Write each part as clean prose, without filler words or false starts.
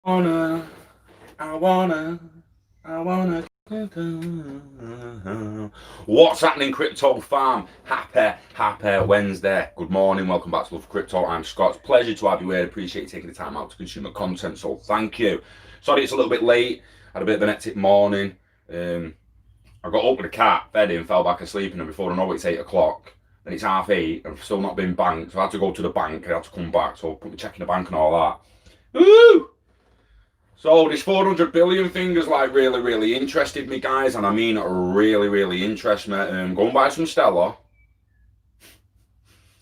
wanna, I wanna, I wanna. What's happening, Crypto Farm? Happy Wednesday. Good morning, welcome back to Love for Crypto. I'm Scott. It's a pleasure to have you here. Appreciate you taking the time out to consume the content, so thank you. Sorry it's a little bit late. Had a bit of an hectic morning. I got up with the cat, fed him, fell back asleep, and then before I know it, it's 8 o'clock. Then it's 8:30, and I've still not been banked, so I had to go to the bank. I had to come back, so I put my check in the bank and all that. Woo! So this 400 billion thing has like really interested me, guys, and I mean really interests me. Go and buy some Stella.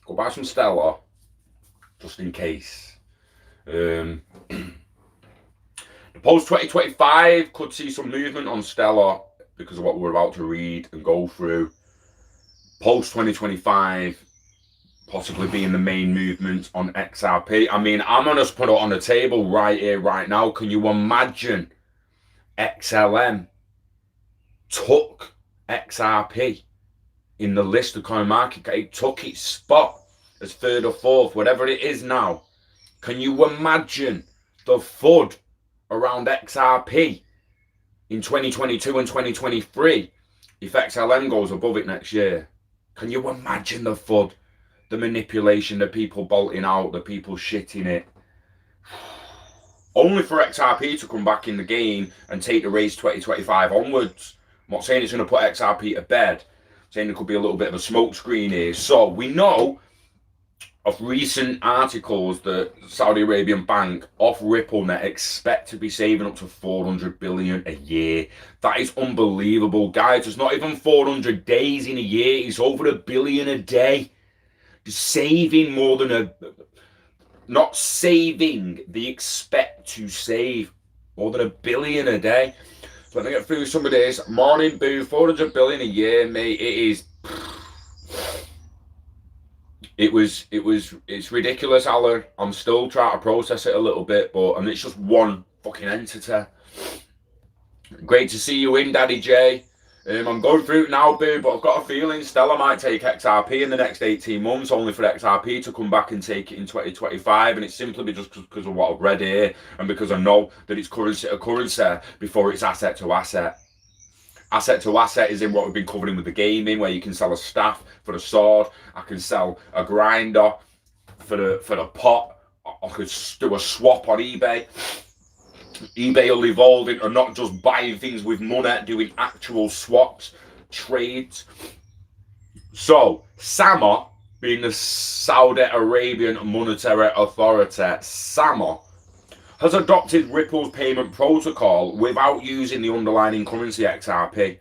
Go buy some Stella, just in case. The post 2025 could see some movement on Stella because of what we're about to read and go through. Post 2025 possibly being the main movement on XRP. I mean, I'm going to put it on the table right here, right now. Can you imagine XLM took XRP in the list of CoinMarketCap? It took its spot as third or fourth, whatever it is now. Can you imagine the FUD around XRP in 2022 and 2023 if XLM goes above it next year? Can you imagine the FUD? The manipulation, the people bolting out, the people shitting it. Only for XRP to come back in the game and take the race 2025 onwards. I'm not saying it's going to put XRP to bed. I'm saying there could be a little bit of a smoke screen here. So we know of recent articles that Saudi Arabian bank off RippleNet expect to be saving up to 400 billion a year. That is unbelievable, guys. It's not even 400 days in a year. It's over $1 billion a day. Saving more than not saving, they expect to save more than $1 billion a day. So let me get through some of this. Morning boo, 400 billion a year, mate. It's ridiculous, Alan. I'm still trying to process it a little bit, and it's just one fucking entity. Great to see you in, Daddy J. I'm going through it now, boo, but I've got a feeling Stella might take XRP in the next 18 months, only for XRP to come back and take it in 2025, and it's simply just because of what I've read here, and because I know that it's currency to currency before it's asset to asset. Asset to asset is in what we've been covering with the gaming, where you can sell a staff for the sword, I can sell a grinder for the pot, I could do a swap on eBay. eBay will evolve into not just buying things with money, doing actual swaps, trades. So, SAMA, being the Saudi Arabian Monetary Authority, SAMA, has adopted Ripple's payment protocol without using the underlying currency XRP.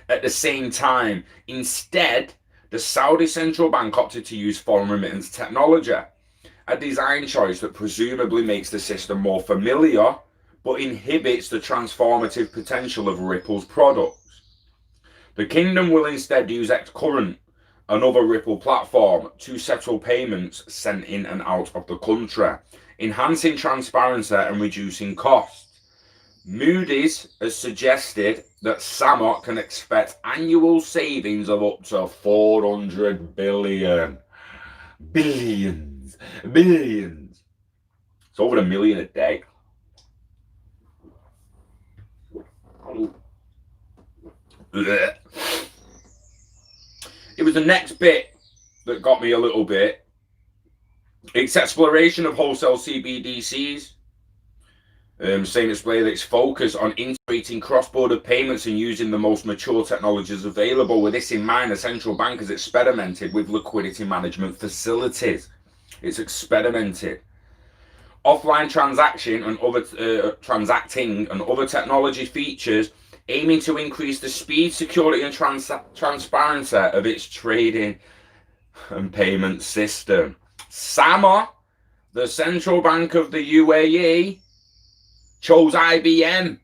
At the same time, instead, the Saudi Central Bank opted to use foreign remittance technology, a design choice that presumably makes the system more familiar but inhibits the transformative potential of Ripple's products. The kingdom will instead use Xcurrent, another Ripple platform, to settle payments sent in and out of the country, enhancing transparency and reducing costs. Moody's has suggested that SAMA can expect annual savings of up to 400 billion. Billions. It's over $1 million a day. It was the next bit that got me a little bit. Its exploration of wholesale CBDCs, saying display that its focus on integrating cross-border payments and using the most mature technologies available. With this in mind, the central bank has experimented with liquidity management facilities. It's experimented. Offline transaction and other transacting and other technology features aiming to increase the speed, security and transparency of its trading and payment system. SAMA, the Central Bank of the UAE, chose IBM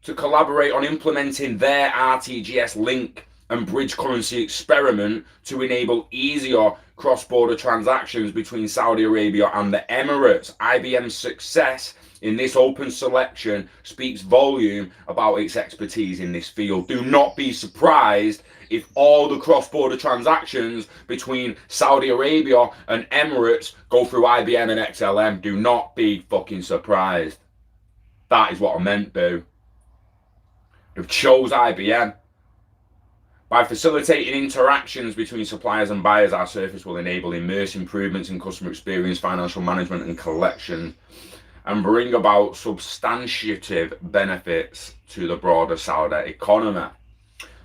to collaborate on implementing their RTGS link and bridge currency experiment to enable easier cross-border transactions between Saudi Arabia and the Emirates. IBM's success in this open selection speaks volume about its expertise in this field. Do not be surprised if all the cross-border transactions between Saudi Arabia and Emirates go through IBM and XLM. Do not be fucking surprised. That is what I meant, boo. They've chose IBM. By facilitating interactions between suppliers and buyers, our service will enable immense improvements in customer experience, financial management, and collection, and bring about substantive benefits to the broader Saudi economy.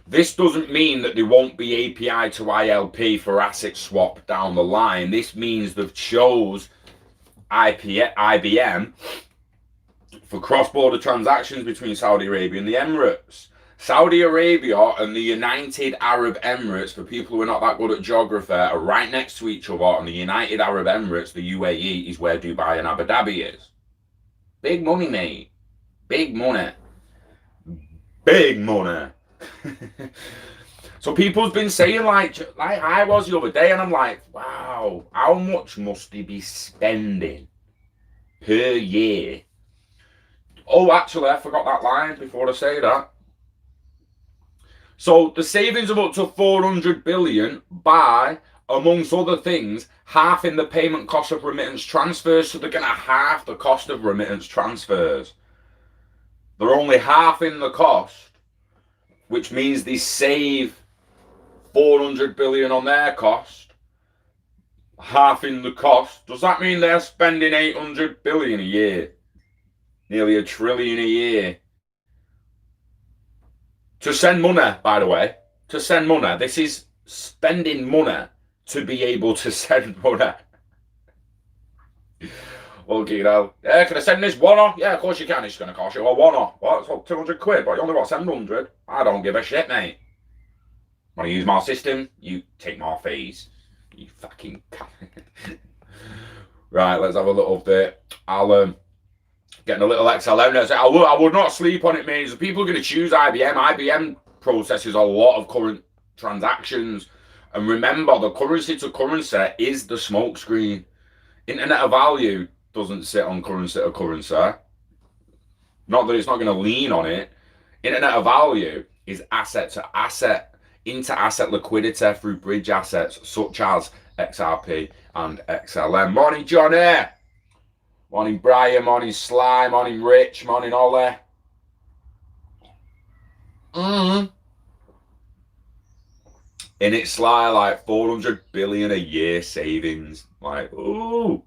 This doesn't mean that there won't be API to ILP for asset swap down the line. This means they've chose IBM for cross-border transactions between Saudi Arabia and the Emirates. Saudi Arabia and the United Arab Emirates, for people who are not that good at geography, are right next to each other, and the United Arab Emirates, the UAE, is where Dubai and Abu Dhabi is. Big money, mate. Big money. Big money. So people's been saying, like I was the other day, and I'm like, wow, how much must he be spending per year? Oh, actually, I forgot that line before I say that. So the savings of up to 400 billion by, amongst other things, halving the payment cost of remittance transfers. So they're going to halve the cost of remittance transfers. They're only halving the cost, which means they save 400 billion on their cost, halving the cost. Does that mean they're spending 800 billion a year? Nearly $1 trillion a year. To send money, by the way. To send money. This is spending money to be able to send money. Okay, you know. Yeah, can I send this one-off? Yeah, of course you can. It's going to cost you a one-off. What? It's 200 quid, but you only got to send 100. I don't give a shit, mate. Want to use my system? You take my fees. You fucking... Right, let's have a little bit. I'll... Getting a little XLM there. I would not sleep on it, mate. People are going to choose IBM. IBM processes a lot of current transactions. And remember, the currency to currency is the smokescreen. Internet of Value doesn't sit on currency to currency. Not that it's not going to lean on it. Internet of Value is asset to asset, inter-asset liquidity through bridge assets such as XRP and XLM. Morning, Johnny. Morning, Brian. Morning, Sly. Morning, Rich. Morning, Ollie. In it, Sly, like 400 billion a year savings. Like, ooh.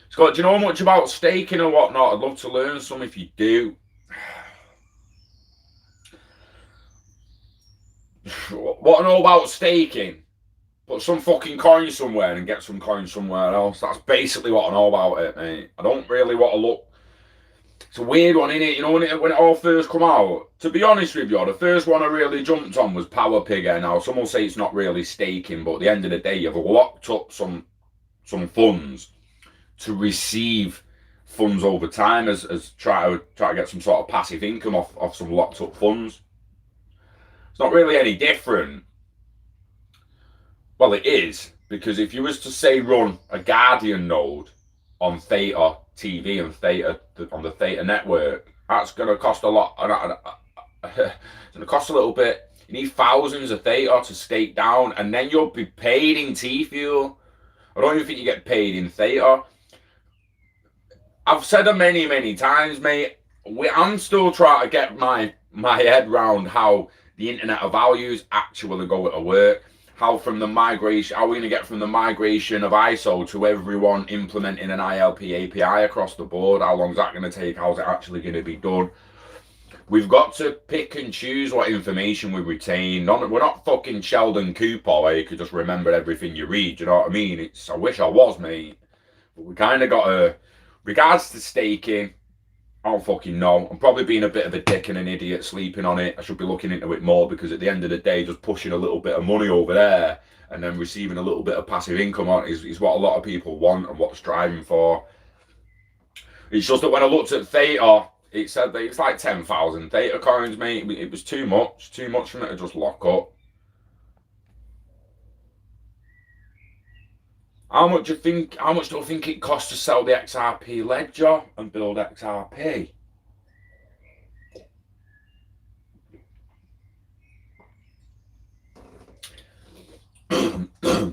Scott, do you know much about staking or whatnot? I'd love to learn some if you do. What I know about staking? Put some fucking coin somewhere and get some coin somewhere else. That's basically what I know about it, mate. I don't really want to look. It's a weird one, innit? You know, when it all first come out. To be honest with you, the first one I really jumped on was Power Pigger. Now, some will say it's not really staking, but at the end of the day, you've locked up some funds to receive funds over time as try to get some sort of passive income off some locked up funds. It's not really any different. Well, it is, because if you was to say run a Guardian node on Theta TV and Theta on the Theta network, that's going to cost a lot. It's going to cost a little bit. You need thousands of Theta to stake down, and then you'll be paid in T-Fuel. I don't even think you get paid in Theta. I've said it many, many times, mate. I'm still trying to get my head round how the Internet of Values actually go to work. How are we going to get from the migration of ISO to everyone implementing an ILP API across the board? How long is that going to take? How's it actually going to be done? We've got to pick and choose what information we retain. We're not fucking Sheldon Cooper where you could just remember everything you read. You know what I mean? I wish I was, mate. But we kind of got to... Regards to staking, I don't fucking know. I'm probably being a bit of a dick and an idiot sleeping on it. I should be looking into it more, because at the end of the day, just pushing a little bit of money over there and then receiving a little bit of passive income on is what a lot of people want and what they're striving for. It's just that when I looked at Theta, it said that it's like 10,000 Theta coins, mate. It was too much for me to just lock up. How much do I think it costs to sell the XRP ledger and build XRP?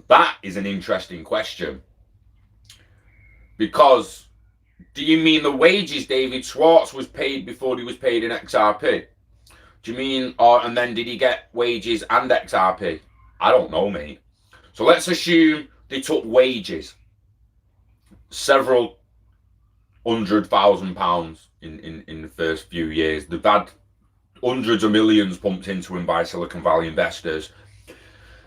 That is an interesting question, because Do you mean the wages David Schwartz was paid before he was paid in XRP? Do you mean, and then did he get wages and XRP? I don't know, mate. So let's assume they took wages, several £100,000 in the first few years. They've had hundreds of millions pumped into him by Silicon Valley investors.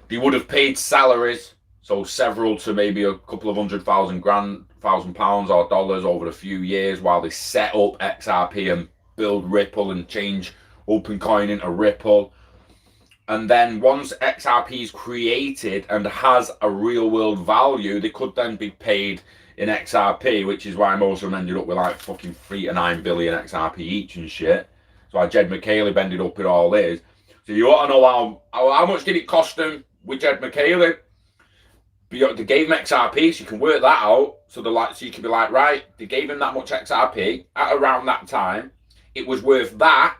They would have paid salaries, so several to maybe a couple of £100,000 or dollars over a few years while they set up XRP and build Ripple and change OpenCoin into Ripple. And then once XRP is created and has a real world value, they could then be paid in XRP, which is why most of them ended up with like fucking 3 to 9 billion XRP each and shit. So why Jed McCaleb ended up with all this. So you ought to know how much did it cost them with Jed McCaleb? They gave him XRP, so you can work that out. So you can be like, right, they gave him that much XRP at around that time. It was worth that,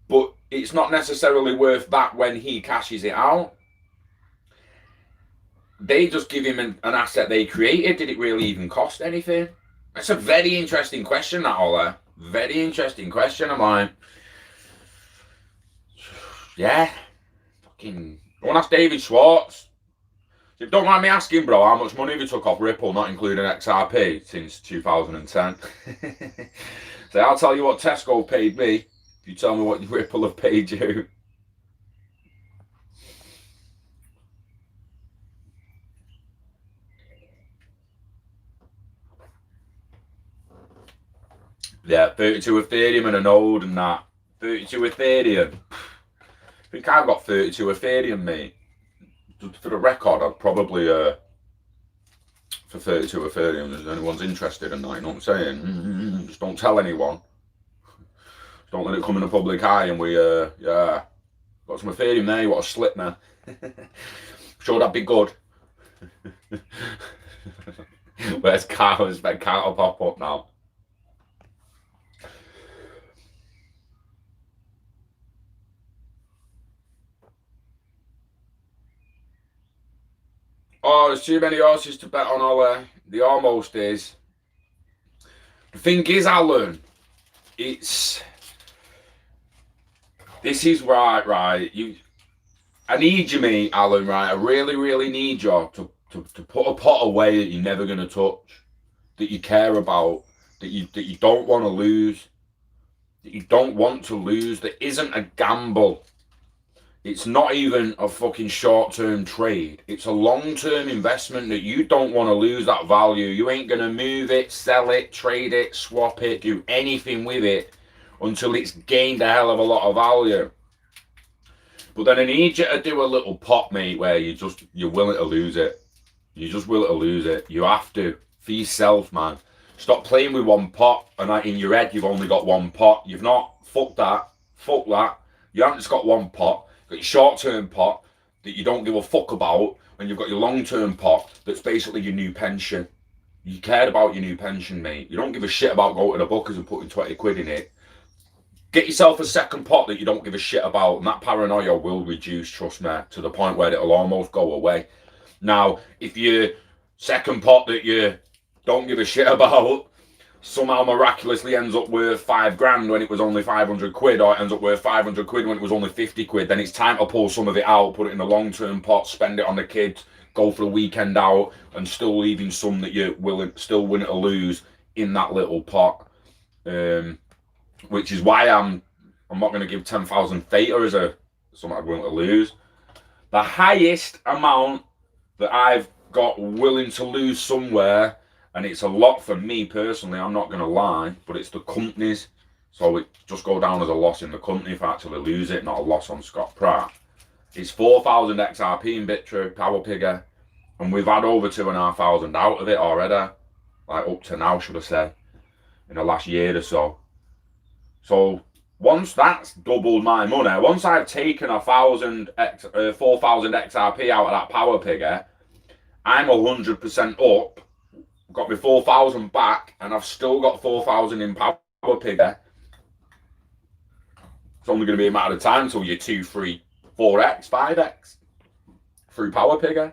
but it's not necessarily worth that when he cashes it out. They just give him an asset they created. Did it really even cost anything? That's a very interesting question, that Ola. Very interesting question. I'm like, yeah, fucking. I want to ask David Schwartz. So don't mind me asking, bro, how much money have you took off Ripple, not including XRP, since 2010? So I'll tell you what Tesco paid me. If you tell me what Ripple have paid you. Yeah, 32 Ethereum and a node and that. 32 Ethereum. I think I've got 32 Ethereum, mate. For the record, I'd probably, for 32 Ethereum, if anyone's interested in that, you know what I'm saying? Just don't tell anyone. Just don't let it come in the public eye and we, yeah. Got some Ethereum there, you want to slip me. Sure, that'd be good. Where's Carl? Expect Carl to pop up now. Oh, there's too many horses to bet on, Ola. The almost is. The thing is, Alan, this is right. I need you, mate, Alan, right? I really, really need you to put a pot away that you're never going to touch, that you care about, that you don't want to lose, that you don't want to lose, that isn't a gamble. It's not even a fucking short-term trade. It's a long-term investment that you don't want to lose that value. You ain't going to move it, sell it, trade it, swap it, do anything with it until it's gained a hell of a lot of value. But then I need you to do a little pot, mate, where you're willing to lose it. You're just willing to lose it. You have to. For yourself, man. Stop playing with one pot and in your head you've only got one pot. You've not. Fuck that. Fuck that. You haven't just got one pot. You've got your short-term pot that you don't give a fuck about, and you've got your long-term pot that's basically your new pension. You cared about your new pension, mate. You don't give a shit about going to the bookers and putting 20 quid in it. Get yourself a second pot that you don't give a shit about, and that paranoia will reduce, trust me, to the point where it'll almost go away. Now, if your second pot that you don't give a shit about somehow miraculously ends up worth 5 grand when it was only 500 quid, or it ends up worth 500 quid when it was only 50 quid, then it's time to pull some of it out, put it in a long-term pot, spend it on the kids, go for the weekend out, and still leaving some that you're still willing to lose in that little pot. Which is why I'm not going to give 10,000 theta as something I'm willing to lose. The highest amount that I've got willing to lose somewhere, and it's a lot for me personally, I'm not going to lie, but it's the companies. So it just go down as a loss in the company if I actually lose it, not a loss on Scott Pratt. It's 4,000 XRP in Bitrue, Power Pigger, and we've had over 2,500 out of it already. Like up to now, should I say, in the last year or so. So once that's doubled my money, once I've taken 4,000 XRP out of that Power Pigger, I'm 100% up. Got my 4,000 back, and I've still got 4,000 in Power Pigger. It's only going to be a matter of time till you're 2, 3, 4x, 5x through Power Pigger.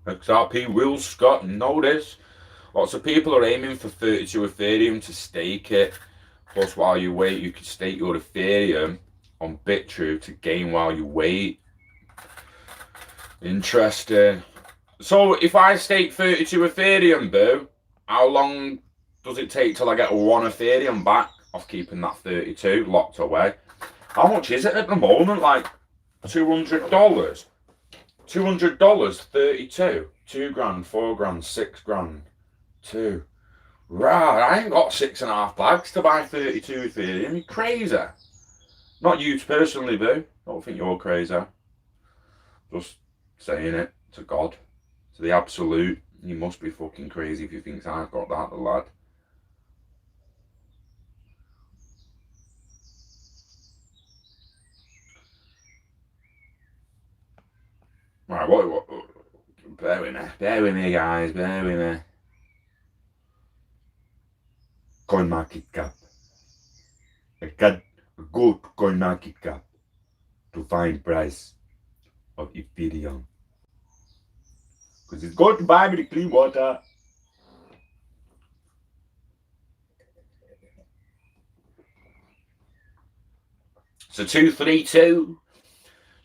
XRP Will Scott, notice. Lots of people are aiming for 32 Ethereum to stake it. Plus, while you wait, you can stake your Ethereum on BitTrue to gain while you wait. Interesting. So, if I stake 32 Ethereum, boo, how long does it take till I get 1 Ethereum back off keeping that 32 locked away? How much is it at the moment? Like $200? $200, 32. 2 grand, 4 grand, 6 grand, 2. Right, I ain't got 6.5 bags to buy 32 Ethereum. You're crazy. Not you personally, boo. Don't think you're crazy. Just saying it to God, to the absolute. You must be fucking crazy if you think I've got that, the lad. Right, what? Bear with me, guys, bear with me. Coin market cap. I got a good coin market cap to find price of Ethereum. Because it's good to buy me the clean water. So 232.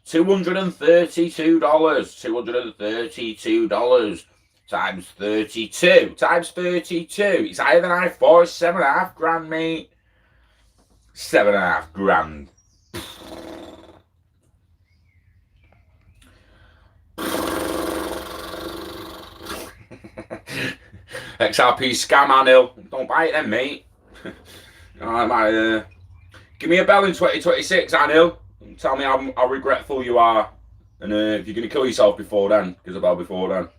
$232. $232 times 32 times 32. It's higher than I thought. It's 7.5 grand, mate. 7.5 grand. XRP scam, Anil. Don't buy it then, mate. Give me a bell in 2026, Anil. Tell me how regretful you are. And if you're going to kill yourself before then, give us a bell before then.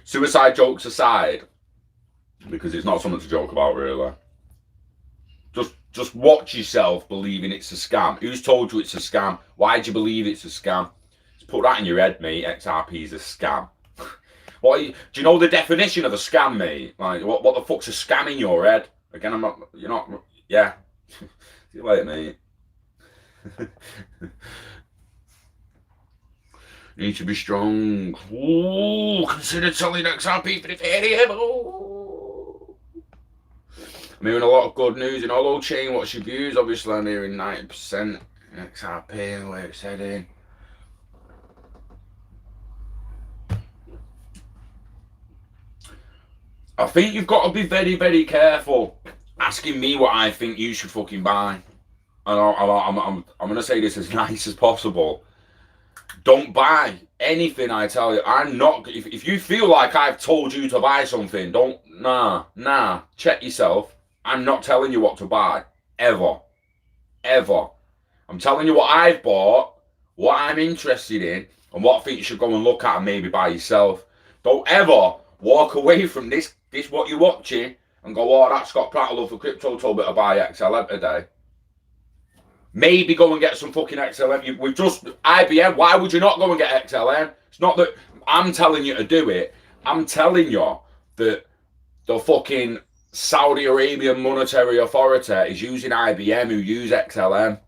Suicide jokes aside, because it's not something to joke about, really. Just watch yourself believing it's a scam. Who's told you it's a scam? Why do you believe it's a scam? Just put that in your head, mate. XRP is a scam. Do you know the definition of a scam, mate? Like, what the fuck's a scam in your head? Again, I'm not, you're not, yeah. See you later, mate. Need to be strong. Ooh, consider selling XRP for Ethereum. Ooh. I'm hearing a lot of good news in Hollow Chain. What's your views? Obviously, I'm hearing 90% XRP and where it's heading. I think you've got to be very, very careful asking me what I think you should fucking buy. And I'm going to say this as nice as possible. Don't buy anything I tell you. I'm not. If you feel like I've told you to buy something, don't. Nah. Check yourself. I'm not telling you what to buy. Ever. I'm telling you what I've bought, what I'm interested in, and what I think you should go and look at and maybe buy yourself. Don't ever walk away from this what you're watching and go, oh, that's Scott Prattle for crypto told me to buy XLM today. Maybe go and get some fucking XLM. We've just IBM. Why would you not go and get XLM? It's not that I'm telling you to do it. I'm telling you that the fucking Saudi Arabian Monetary Authority is using IBM, who use XLM.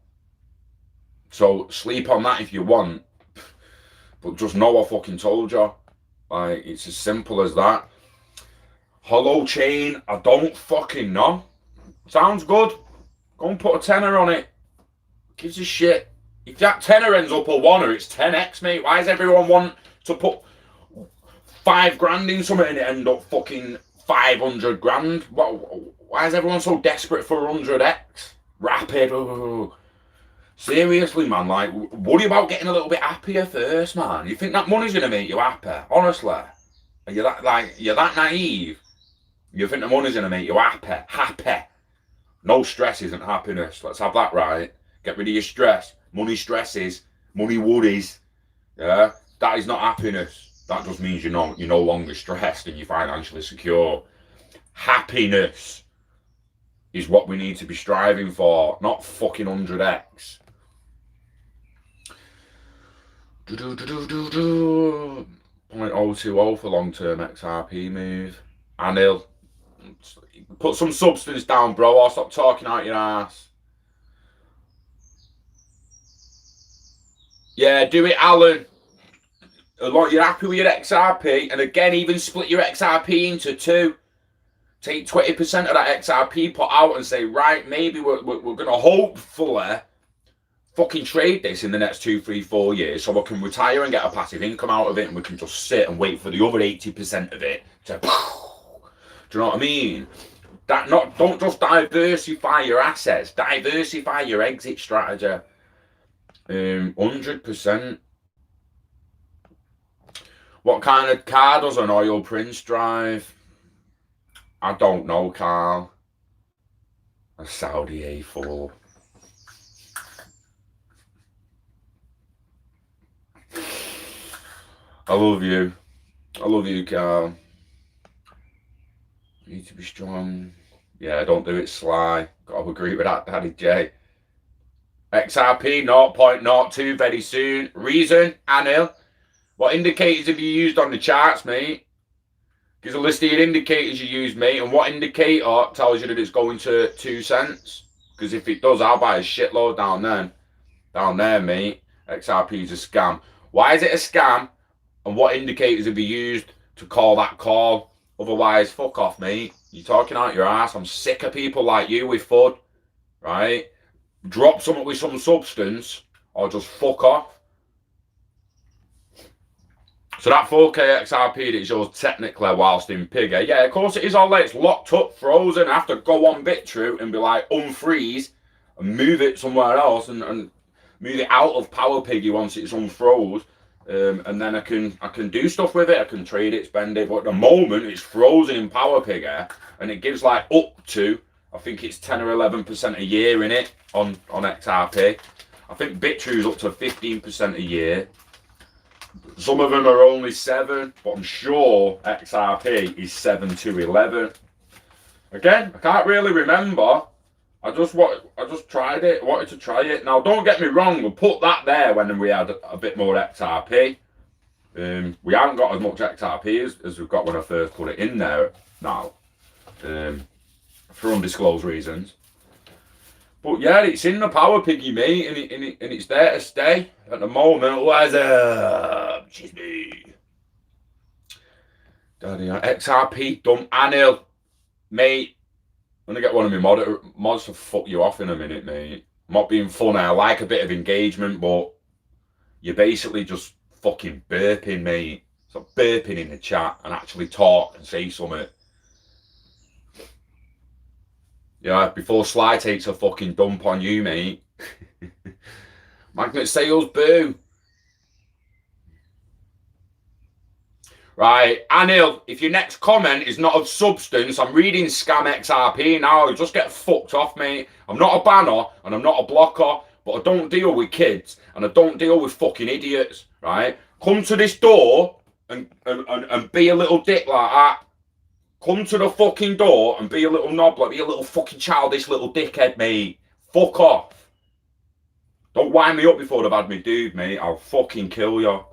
So sleep on that if you want. But just know I fucking told you. Like, it's as simple as that. Hollow Chain, I don't fucking know. Sounds good. Go and put a tenner on it. Gives a shit. If that tenner ends up a one, it's 10x, mate. Why does everyone want to put 5 grand in something and it end up fucking 500 grand? Why is everyone so desperate for 100x? Rapid. Ooh. Seriously, man, like, worry about getting a little bit happier first, man. You think that money's gonna make you happy? Honestly, are you you're that naive? You think the money's gonna make you happy? Happy. No stress isn't happiness. Let's have that right. Get rid of your stress. Money stresses. Money worries. Yeah, that is not happiness. That just means you're no longer stressed and you're financially secure. Happiness is what we need to be striving for, not fucking 100x. 0.020 for long-term XRP move. Anil, Put some substance down, bro, or stop talking out your ass. Yeah, do it, Alan. You're happy with your XRP, and again, even split your XRP into two. Take 20% of that XRP, put out, and say, right, maybe we're going to hopefully fucking trade this in the next 2, 3, 4 years, so we can retire and get a passive income out of it, and we can just sit and wait for the other 80% of it to. Do you know what I mean? Don't just diversify your assets. Diversify your exit strategy. 100%. What kind of car does an oil prince drive? I don't know, Carl. A Saudi A4. I love you. I love you, Carl. You need to be strong. Yeah, don't do it sly. Got to agree with that, Daddy J. XRP 0.02 very soon. Reason, Anil. What indicators have you used on the charts, mate? Gives a list of your indicators you use, mate, and what indicator tells you that it's going to 2 cents? Because if it does, I'll buy a shitload down there. Down there, mate. XRP is a scam. Why is it a scam? And what indicators have you used to call that call? Otherwise, fuck off, mate. You're talking out your ass. I'm sick of people like you with FUD, right? Drop something with some substance, or just fuck off. So that 4K XRP that shows technically whilst in Piggy, yeah, of course it is all there. It's locked up, frozen. I have to go on BitTrue and be like, unfreeze, and move it somewhere else, and move it out of Power Piggy once it's unfroze. And then I can do stuff with it. I can trade it, spend it. But at the moment, it's frozen in Power Piggy, and it gives like up to, I think it's 10 or 11% a year in it on XRP. I think BitTrue's up to 15% a year. Some of them are only 7, but I'm sure XRP is 7 to 11. Again, I can't really remember. I just tried it. Wanted to try it. Now, don't get me wrong. We'll put that there when we had a bit more XRP. We haven't got as much XRP as we've got when I first put it in there now, for undisclosed reasons. But yeah, it's in the Power Piggy, mate, and it's there to stay at the moment. What's up? She's me. Daddy, XRP dump. Anil, mate. I'm gonna get one of my mods to fuck you off in a minute, mate. I'm not being funny. I like a bit of engagement, but you're basically just fucking burping, mate. Stop burping in the chat and actually talk and say something. Yeah, before Sly takes a fucking dump on you, mate. Magnet sales, boo. Right, Anil, if your next comment is not of substance, I'm reading Scam XRP now. Just get fucked off, mate. I'm not a banner and I'm not a blocker, but I don't deal with kids and I don't deal with fucking idiots, right? Come to this door and be a little dick like that. Come to the fucking door and be a little knob, like be a little fucking childish little dickhead, mate. Fuck off. Don't wind me up before they've had me dude, mate. I'll fucking kill you.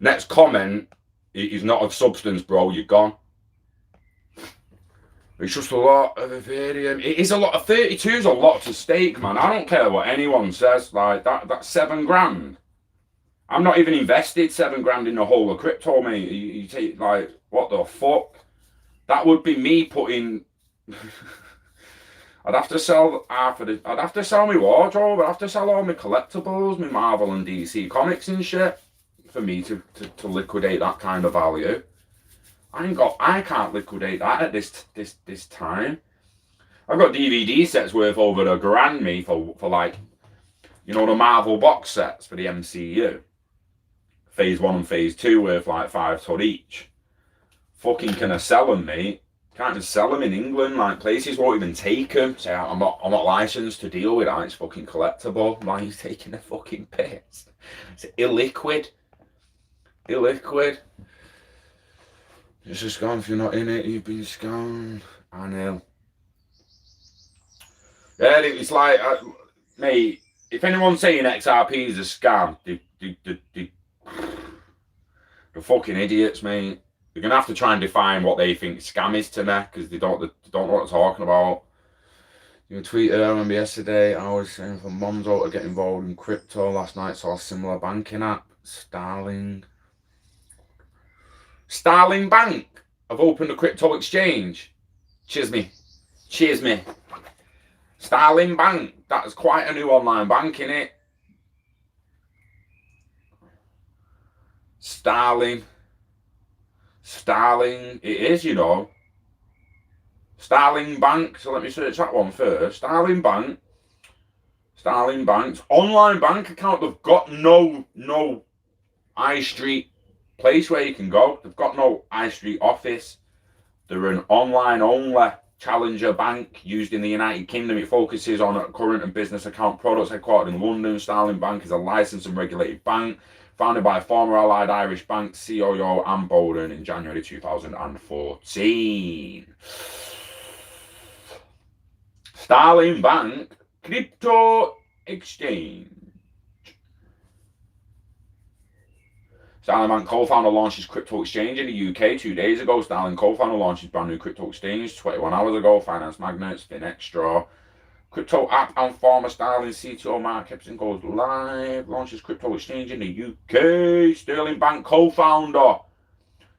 Next comment is not of substance, bro. You're gone. It's just a lot of Ethereum. It is a lot of 32 is a lot to stake, man. I don't care what anyone says. Like that's 7 grand. I'm not even invested 7 grand in the whole of crypto, mate. You take like, what the fuck? That would be me putting. I'd have to sell half of it. I'd have to sell my wardrobe. I'd have to sell all my collectibles, my Marvel and DC comics and shit, for me to liquidate that kind of value. I can't liquidate that at this time. I've got DVD sets worth over $1,000 me for like, you know, the Marvel box sets for the MCU. Phase 1 and Phase 2 worth like £5 each. Fucking can I sell them, mate? Can't just sell them in England. Like places won't even take them. Say I'm not licensed to deal with that. It's fucking collectible. Why he's taking a fucking piss? It's illiquid. Illiquid. It's just gone. If you're not in it, you've been scammed. I know. Yeah, it's like, mate. If anyone's saying XRP is a scam, they're fucking idiots, mate. They're going to have to try and define what they think scam is to me, because they don't know what I'm talking about. You tweeted, I remember yesterday, I was saying for Monzo to get involved in crypto. Last night saw a similar banking app, Starling Bank. I've opened a crypto exchange. Cheers me. Starling Bank. That's quite a new online bank, innit? Starling. It is, you know. Starling Bank. So let me search that one first. Starling Bank's online bank account. They've got no high street place where you can go. They've got no high street office. They're an online only challenger bank used in the United Kingdom. It focuses on current and business account products. Headquartered in London, Starling Bank is a licensed and regulated bank founded by former Allied Irish Bank CEO Anne Boden in January 2014. Starling Bank Crypto Exchange. Starling Bank co-founder launched his crypto exchange in the UK 2 days ago. Starling co-founder launched his brand new crypto exchange 21 hours ago. Finance magnates, FinExtra, crypto app and former Starling CTO Mark Epson goes live. Launches crypto exchange in the UK. Starling Bank co-founder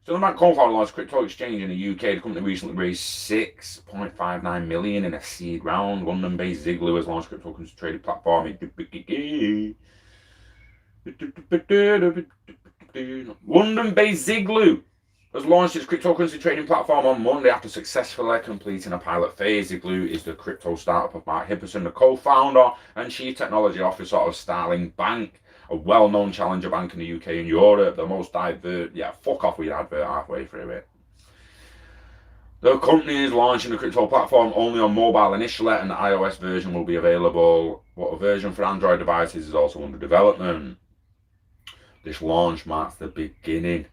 launched crypto exchange in the UK. The company recently raised $6.59 million in a seed round. London-based Ziglu has launched cryptocurrency trading platform. London-based Ziglu has launched its cryptocurrency trading platform on Monday after successfully completing a pilot phase. Ziglu is the crypto startup of Mark Hipperson, the co-founder and chief technology officer of Starling Bank, a well-known challenger bank in the UK and Europe. The most diverse... Yeah, fuck off with your advert halfway through it. The company is launching the crypto platform only on mobile initially, and the iOS version will be available. What a version for Android devices is also under development. This launch marks the beginning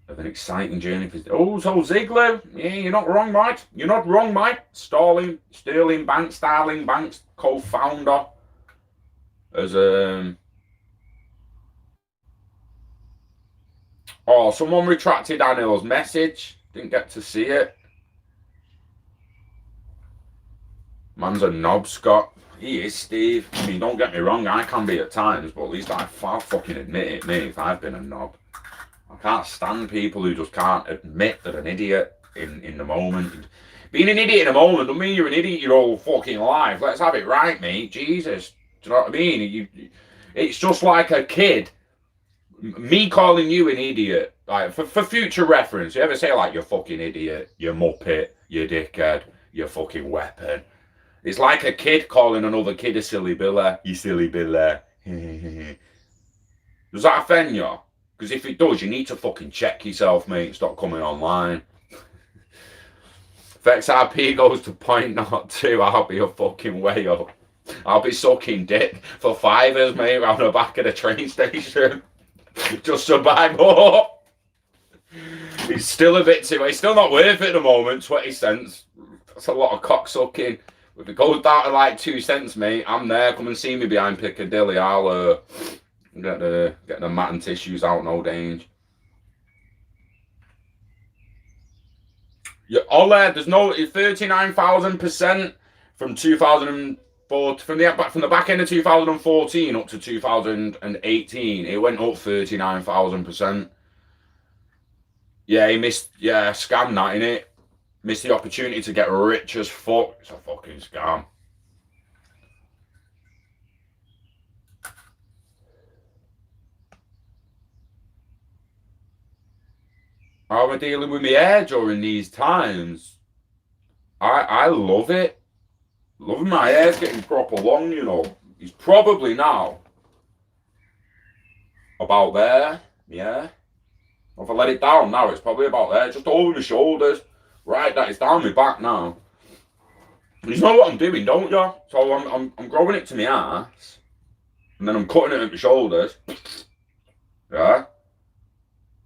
of an exciting journey for... Oh, so Ziglu, yeah, you're not wrong, mate. Starling Bank's co-founder as Oh, someone retracted Anil's message. Didn't get to see it. Man's a knob, Scott. He is, Steve. I mean, don't get me wrong, I can be at times, but at least I'll fucking admit it, mate, if I've been a knob. I can't stand people who just can't admit they're an idiot in the moment. Being an idiot in the moment doesn't mean you're an idiot your whole fucking life. Let's have it right, mate. Jesus. Do you know what I mean? It's just like a kid. Me calling you an idiot, like for future reference, you ever say like you fucking idiot, you muppet, you dickhead, you fucking weapon. It's like a kid calling another kid a silly Billy. You silly Billy. Does that offend you? Because if it does, you need to fucking check yourself, mate. Stop coming online. If XRP goes to 0.02, I'll be a fucking whale. I'll be sucking dick for fivers, mate, around the back of the train station. Just to buy more. It's still a bit too... It's still not worth it at the moment, 20 cents. That's a lot of cocksucking. If it goes down to like 2 cents, mate, I'm there. Come and see me behind Piccadilly. I'll get the mat and tissues out, no danger. Yeah, Ola, there's no 39,000% from 2004 from the back end of 2014 up to 2018. It went up 39,000%. Yeah, he missed. Yeah, scam that, innit? Missed the opportunity to get rich as fuck. It's a fucking scam. How am I dealing with my hair during these times? I love it. Loving my hair's getting proper long, you know. It's probably now about there. Yeah. If I let it down now, it's probably about there. Just over my shoulders. Right, that is down my back now. You know what I'm doing, don't you? So I'm growing it to my ass, and then I'm cutting it at my shoulders. Yeah.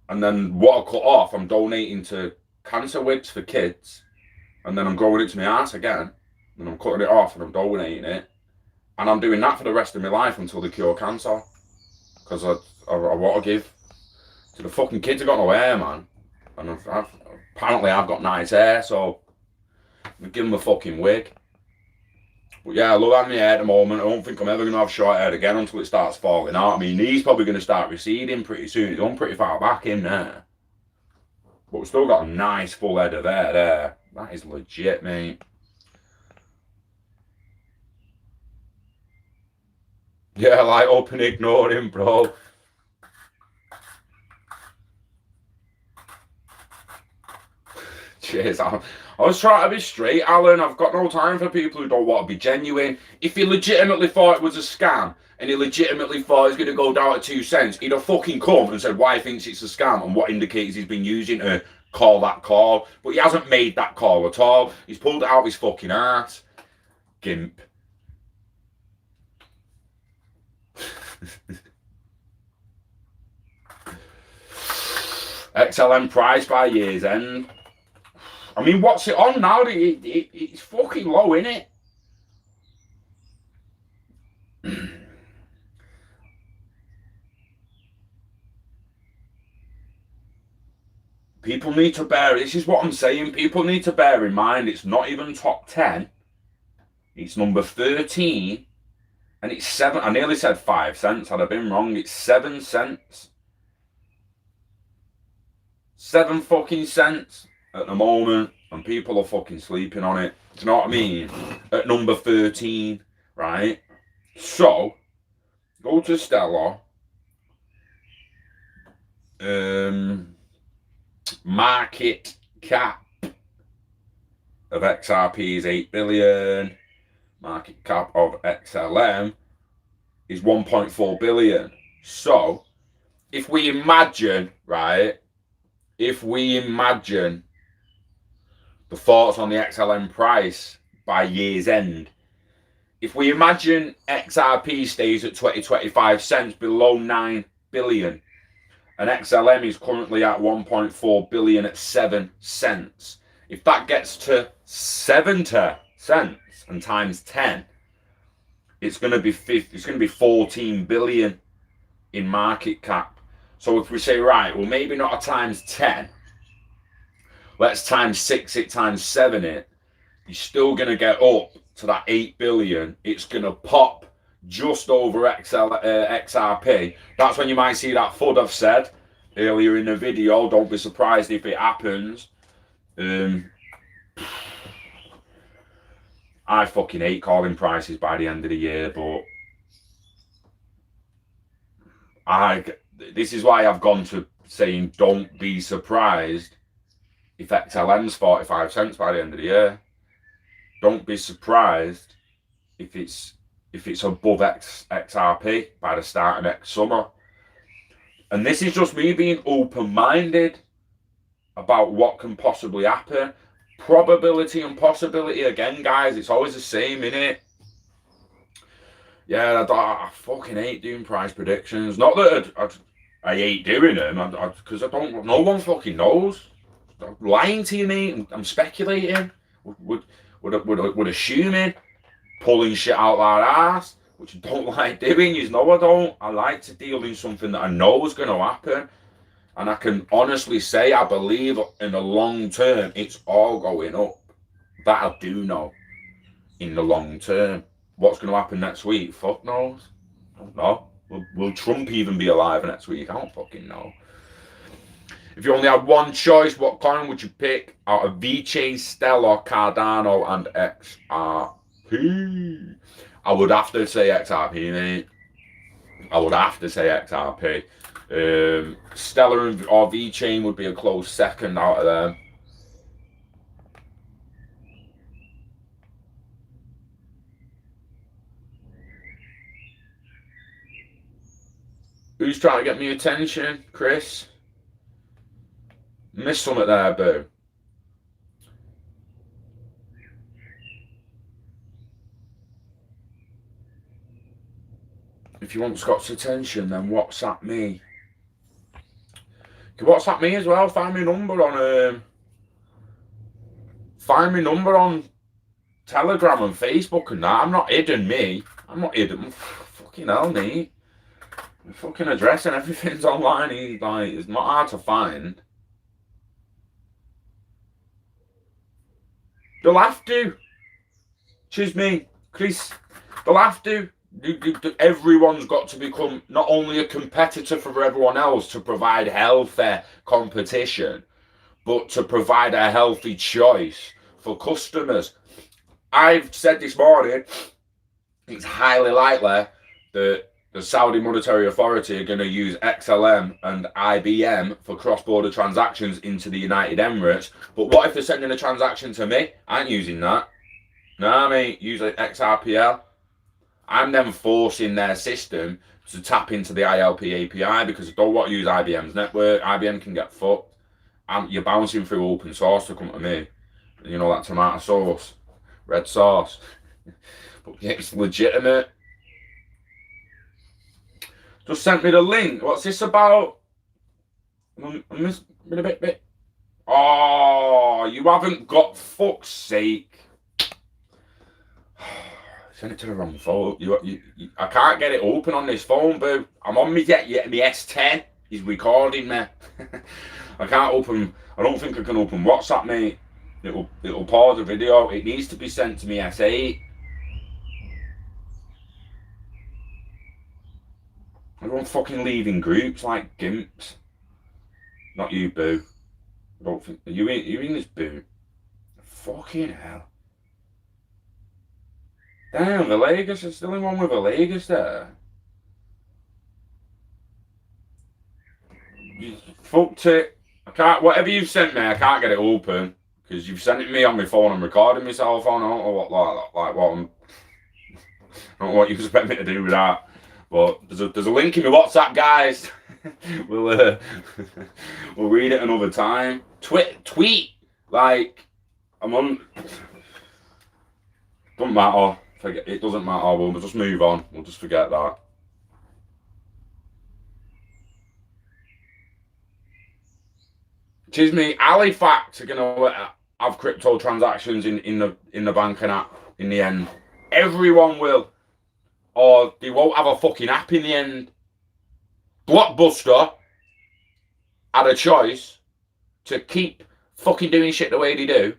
And then what I cut off, I'm donating to cancer wigs for kids. And then I'm growing it to my ass again, and I'm cutting it off and I'm donating it. And I'm doing that for the rest of my life until they cure cancer. Because I want to give to the fucking kids who got no hair, man. And apparently I've got nice hair, so we give him a fucking wig. But yeah, I love having my hair at the moment. I don't think I'm ever going to have short hair again until it starts falling out. I mean, he's probably going to start receding pretty soon. He's on pretty far back in there. But we've still got a nice full head of hair there. That is legit, mate. Yeah, like up and ignore him, bro. Cheers, Alan. I was trying to be straight, Alan. I've got no time for people who don't want to be genuine. If he legitimately thought it was a scam, and he legitimately thought he's going to go down at 2 cents, he'd have fucking come and said why he thinks it's a scam and what indicators he's been using to call that call. But he hasn't made that call at all. He's pulled it out of his fucking ass. Gimp. XLM price by year's end. I mean, what's it on now? It's fucking low, innit? People need to bear, this is what I'm saying, people need to bear in mind it's not even top 10. It's number 13. And it's 7, I nearly said 5 cents, had I been wrong, it's 7 cents. 7 fucking cents at the moment, and people are fucking sleeping on it. Do you know what I mean? At number 13, right? So, go to Stellar. Market cap of XRP is 8 billion. Market cap of XLM is 1.4 billion. So, if we imagine, right? If we imagine the thoughts on the XLM price by year's end, if we imagine XRP stays at 25 cents below 9 billion, and XLM is currently at 1.4 billion at 7 cents, if that gets to 70 cents and times 10, it's going to be 14 billion in market cap. So if we say, right, well, maybe not a times 10, let's times 6 it, times 7 it, you're still going to get up to that 8 billion. It's going to pop just over XRP. That's when you might see that FUD I've said earlier in the video. Don't be surprised if it happens. I fucking hate calling prices by the end of the year, but this is why I've gone to saying don't be surprised if XLM's 45 cents by the end of the year. Don't be surprised if it's above XRP by the start of next summer. And this is just me being open-minded about what can possibly happen. Probability and possibility, again, guys, it's always the same, innit? Yeah, I fucking hate doing price predictions. Not that I hate doing them, because I don't. No one fucking knows. I'm lying to you, mate. I'm speculating. Would assuming, pulling shit out our ass, which I don't like doing. You know I don't. I like to deal in something that I know is going to happen, and I can honestly say I believe in the long term it's all going up. That I do know. In the long term, what's going to happen next week? Fuck knows. I don't know. Will Trump even be alive next week? I don't fucking know. If you only had one choice, what coin would you pick out of VeChain, Stellar, Cardano, and XRP? I would have to say XRP, mate. I would have to say XRP. Stellar or VeChain would be a close second out of them. Who's trying to get me attention? Chris? Missed something there, boo. If you want Scott's attention, then WhatsApp me. You can WhatsApp me as well. Find my number on Telegram and Facebook and that. I'm not hidden, me. I'm not hidden. Fucking hell, me. My fucking address and everything's online. It's not hard to find. They'll have to. Choose me, Chris. They'll have to. Everyone's got to become not only a competitor for everyone else to provide healthy competition, but to provide a healthy choice for customers. I've said this morning, it's highly likely that the Saudi Monetary Authority are going to use XLM and IBM for cross-border transactions into the United Emirates. But what if they're sending a transaction to me? I ain't using that. Nah, mate, use XRPL. I'm then forcing their system to tap into the ILP API because I don't want to use IBM's network. IBM can get fucked. You're bouncing through open source to come to me. You know, that tomato sauce, red sauce. But it's legitimate. Just sent me the link. What's this about? I'm been a bit. Oh, you haven't got, fuck's sake. Send it to the wrong phone. I can't get it open on this phone, boo. I'm on my S10. He's recording me. I can't open. I don't think I can open WhatsApp, mate. It'll pause the video. It needs to be sent to me S8. Everyone fucking leaving groups like gimps. Not you, boo. I don't think. Are you in this, boo? Fucking hell. Damn, Villegas is still in one with Villegas there. You fucked it. I can't. Whatever you've sent me, I can't get it open because you've sent it me on my phone. I'm recording myself on. I don't know what like what I'm. I don't know what you expect me to do with that. But there's a link in my WhatsApp, guys. we'll read it another time. Tweet like I'm on. Don't matter. It doesn't matter. We'll just move on. We'll just forget that. Excuse me. Halifax are gonna have crypto transactions in the banking app in the end. Everyone will, or they won't have a fucking app in the end. Blockbuster had a choice to keep fucking doing shit the way they do,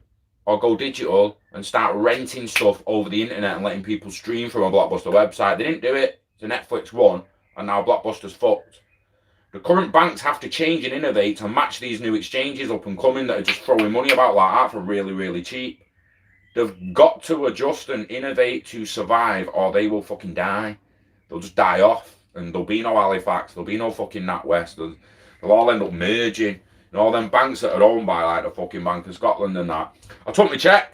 or go digital and start renting stuff over the internet and letting people stream from a Blockbuster website. They didn't do it. So Netflix won, and now Blockbuster's fucked. The current banks have to change and innovate to match these new exchanges up and coming that are just throwing money about like that for really, really cheap. They've got to adjust and innovate to survive, or they will fucking die. They'll just die off, and there'll be no Halifax, there'll be no fucking NatWest. They'll all end up merging. And all them banks that are owned by like the fucking Bank of Scotland and that. I took my check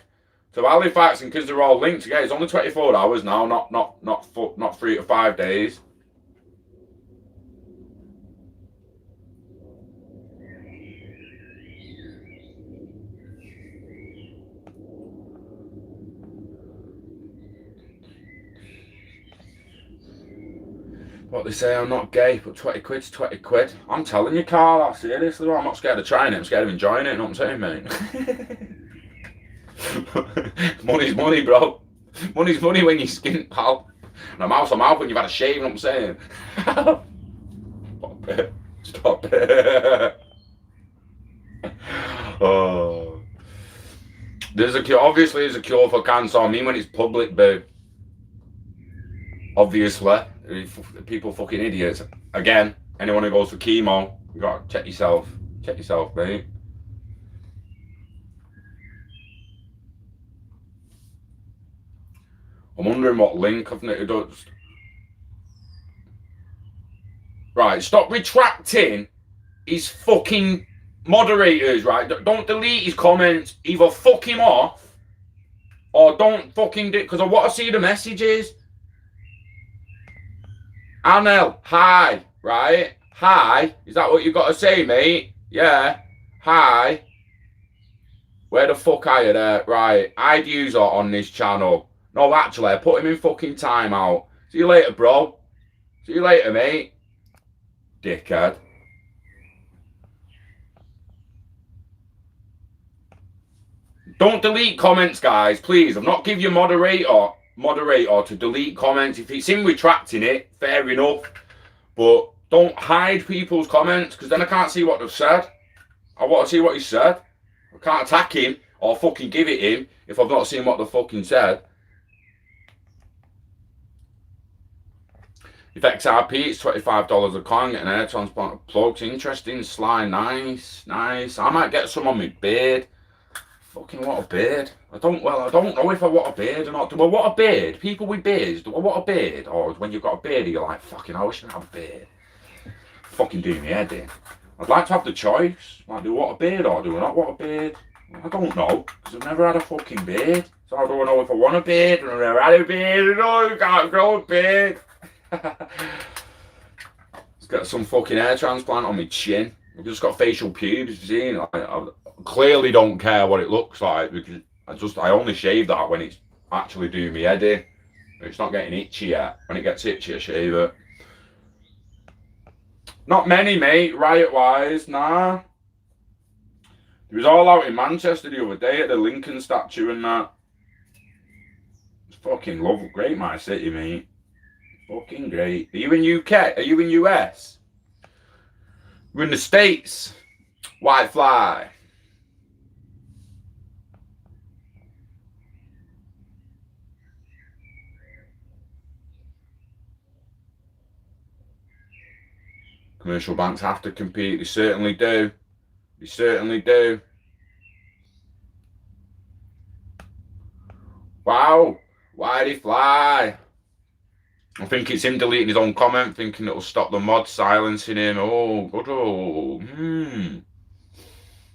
to Halifax, and because they're all linked together, it's only 24 hours now, not 3 to 5 days. What they say, I'm not gay, but 20 quid's 20 quid. I'm telling you, Carl, seriously, I'm not scared of trying it, I'm scared of enjoying it, you know what I'm saying, mate? Money's money, bro. Money's money when you skint, pal. And a mouth's a mouth when you've had a shave, you know what I'm saying? Stop it. Stop it. Oh. Obviously there's a cure for cancer. I mean when it's public, boo. Obviously. People fucking idiots. Again, anyone who goes for chemo, you gotta check yourself. Check yourself, mate. I'm wondering what link I've it does. Right, stop retracting his fucking moderators, right? Don't delete his comments. Either fuck him off or don't fucking do, because I want to see the messages. Anel, hi, right? Hi, is that what you got to say, mate? Yeah, hi. Where the fuck are you there? Right, I'd use her on this channel. No, actually, put him in fucking timeout. See you later, bro. See you later, mate. Dickhead. Don't delete comments, guys, please. I'm not giving you moderator to delete comments. If it's him retracting it, fair enough. But don't hide people's comments, because then I can't see what they've said. I want to see what he said. I can't attack him or fucking give it him if I've not seen what the fucking said. If XRP, it's $25 a coin, get an air transplant plugs. Interesting, Sly, nice, nice. I might get some on my beard. Fucking what a beard. I don't know if I want a beard or not. Do I want a beard? People with beards, do I want a beard? Or when you've got a beard, you're like, fucking, I wish I have a beard. Fucking do me head in. I'd like to have the choice. Like, do I want a beard or do I not want a beard? I don't know, because I've never had a fucking beard. So I don't know if I want a beard, and I've never had a beard. No, you can't grow a beard. Let's get some fucking hair transplant on my chin. I've just got facial pubes, you see? I clearly don't care what it looks like, because I only shave that when it's actually doing me head in. It's not getting itchy yet. When it gets itchy, I shave it. Not many, mate, riot-wise, nah. It was all out in Manchester the other day at the Lincoln statue and that. It's fucking lovely. Great, my city, mate. Fucking great. Are you in UK? Are you in US? We're in the States. White fly. Commercial banks have to compete. They certainly do. They certainly do. Wow. Whitey fly. I think it's him deleting his own comment, thinking it'll stop the mod silencing him. Oh, good. Oh,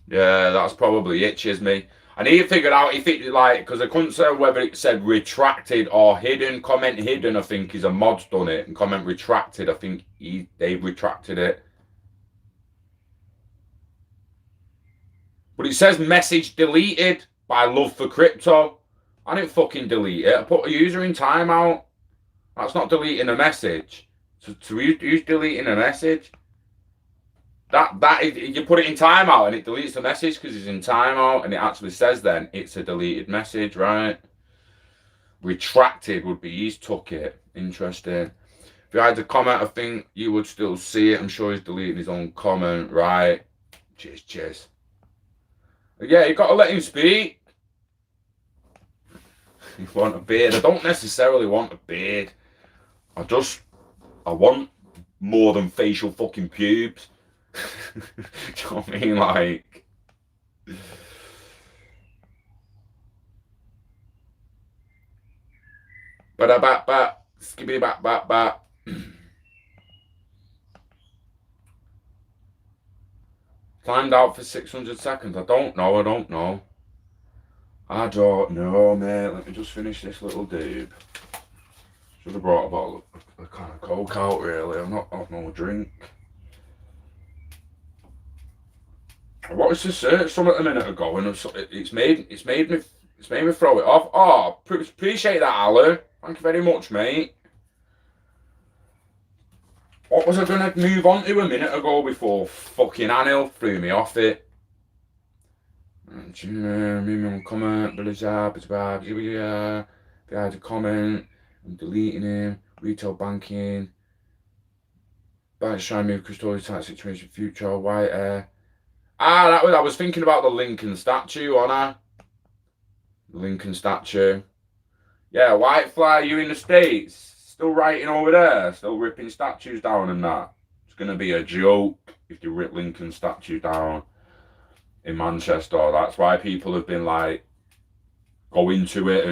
yeah, that's probably it, Chisme. I need to figure out if it, like, because I couldn't say whether it said retracted or hidden. Comment hidden, I think, is a mod's done it. And comment retracted, I think they've retracted it. But it says message deleted by Love for Crypto. I didn't fucking delete it. I put a user in timeout. That's not deleting a message. So who's deleting a message? That is, you put it in timeout and it deletes the message because it's in timeout, and it actually says then it's a deleted message, right? Retracted would be he's took it. Interesting. If you had to comment, I think you would still see it. I'm sure he's deleting his own comment, right? Cheers. Yeah, you got to let him speak. You want a beard? I don't necessarily want a beard. I want more than facial fucking pubes. Do you know what I mean? Like, ba skibbity bat. Timed out for 600 seconds. I don't know, mate. Let me just finish this little doob. Should have brought a bottle of a can of Coke out, really. I'm not having no drink. I wanted to search something a minute ago, and it's made me throw it off. Oh, appreciate that, Alan. Thank you very much, mate. What was I gonna move on to a minute ago before fucking Anil threw me off it? Comment, if you had a comment, I'm deleting him. Retail banking. Banks trying to move custodial type situation, future, white air. I was thinking about the Lincoln statue, Honor. The Lincoln statue. Yeah, Whitefly, you in the States? Still writing over there? Still ripping statues down and that? It's going to be a joke if you rip Lincoln statue down in Manchester. That's why people have been like, going to it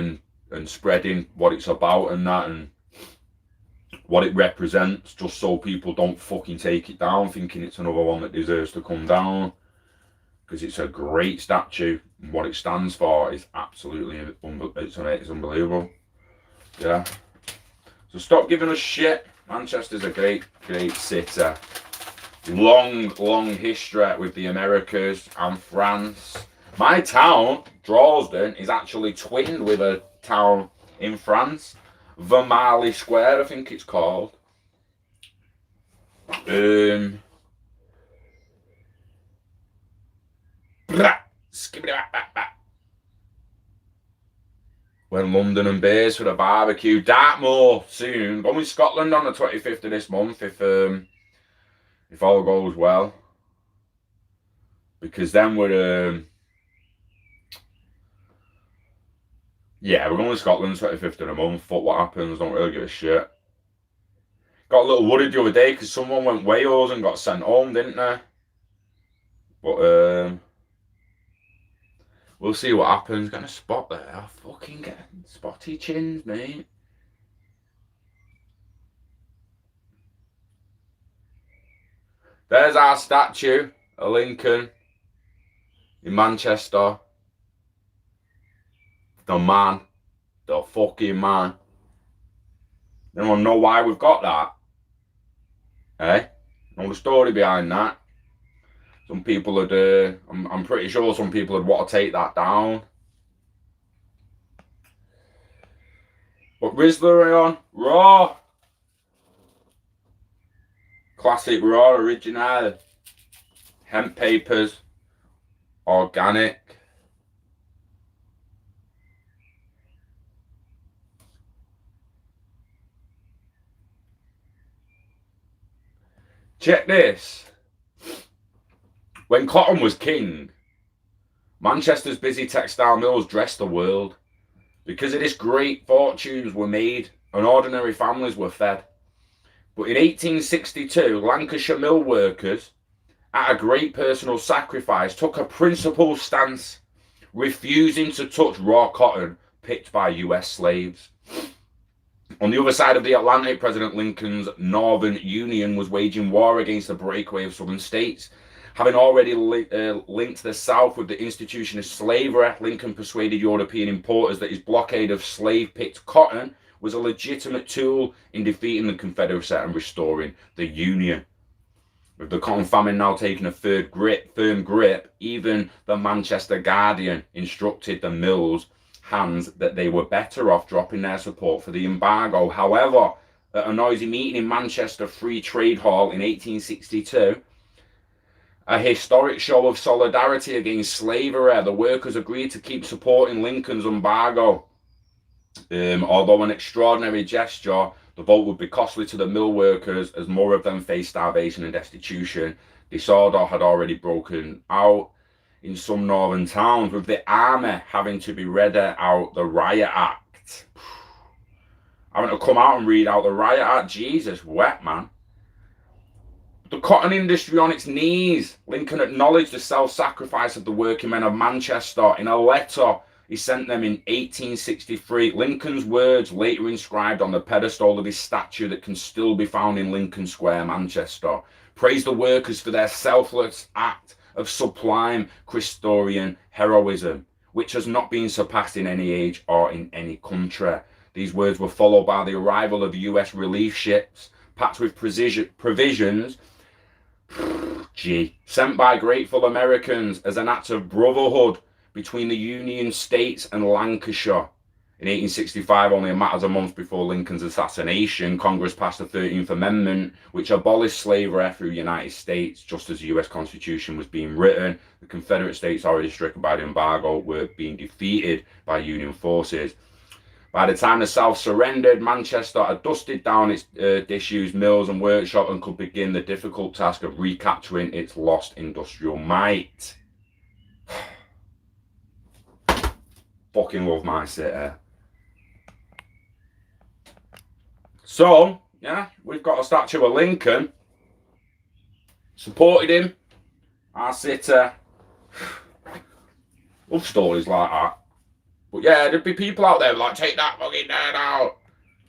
and spreading what it's about and that and what it represents, just so people don't fucking take it down thinking it's another one that deserves to come down. Because it's a great statue, and what it stands for is absolutely it's unbelievable. Yeah. So stop giving us shit. Manchester's a great city. Long history with the Americas and France. My town, Dresden, is actually twinned with a town in France, Vermaly Square, I think it's called. When London and Beers for the barbecue. Dartmoor soon. Going with Scotland on the 25th of this month if all goes well. Because then we're Yeah, we're going to Scotland 25th of the month. Fuck what happens, don't really give a shit. Got a little worried the other day because someone went Wales and got sent home, didn't they? But we'll see what happens. Got a spot there. I fucking get spotty chins, mate. There's our statue of Lincoln in Manchester. The man. The fucking man. Anyone know why we've got that? Eh? Know the story behind that? Some people would, I'm pretty sure some people would want to take that down. What Rizzler are on? Raw. Classic raw original. Hemp papers. Organic. Check this. When cotton was king, Manchester's busy textile mills dressed the world. Because of this, great fortunes were made and ordinary families were fed. But in 1862, Lancashire mill workers, at a great personal sacrifice, took a principled stance, refusing to touch raw cotton picked by US slaves. On the other side of the Atlantic, President Lincoln's Northern Union was waging war against the breakaway of southern states. Having already linked the South with the institution of slavery, Lincoln persuaded European importers that his blockade of slave-picked cotton was a legitimate tool in defeating the Confederacy and restoring the Union. With the cotton famine now taking a firm grip, even the Manchester Guardian instructed the mills' hands that they were better off dropping their support for the embargo. However, at a noisy meeting in Manchester Free Trade Hall in 1862, a historic show of solidarity against slavery, the workers agreed to keep supporting Lincoln's embargo. Although an extraordinary gesture, the vote would be costly to the mill workers as more of them faced starvation and destitution. Disorder had already broken out in some northern towns, with the army having to be read out the Riot Act. Having to come out and read out the Riot Act. Jesus, wet, man. The cotton industry on its knees. Lincoln acknowledged the self-sacrifice of the working men of Manchester in a letter he sent them in 1863. Lincoln's words, later inscribed on the pedestal of his statue that can still be found in Lincoln Square, Manchester, praised the workers for their selfless act of sublime Christorian heroism, which has not been surpassed in any age or in any country. These words were followed by the arrival of US relief ships packed with provisions sent by grateful Americans as an act of brotherhood between the Union States and Lancashire. In 1865, only a matter of months before Lincoln's assassination, Congress passed the 13th Amendment, which abolished slavery through the United States. Just as the US Constitution was being written, the Confederate States already stricken by the embargo were being defeated by Union forces. By the time the South surrendered, Manchester had dusted down its disused mills and workshops and could begin the difficult task of recapturing its lost industrial might. Fucking love my city. So, yeah, we've got a statue of Lincoln. Supported him. Our city. Love stories like that. But yeah, there'd be people out there like, take that fucking dead out.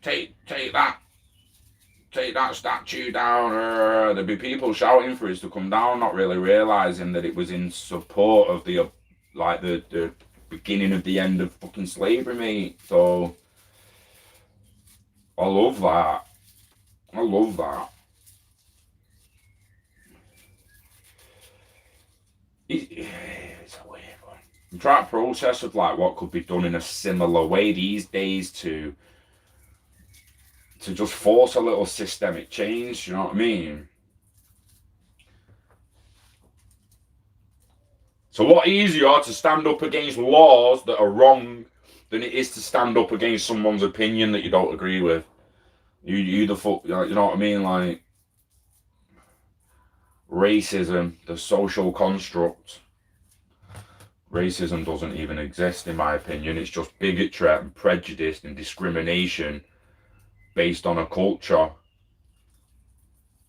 Take that statue down. There'd be people shouting for us to come down, not really realising that it was in support of the beginning of the end of fucking slavery, mate. So I love that. I love that. It's a weird one. I'm trying to process of like what could be done in a similar way these days to just force a little systemic change, you know what I mean? So what easier to stand up against laws that are wrong than it is to stand up against someone's opinion that you don't agree with? You the fuck, you know what I mean? Like racism, the social construct. Racism doesn't even exist, in my opinion. It's just bigotry and prejudice and discrimination based on a culture,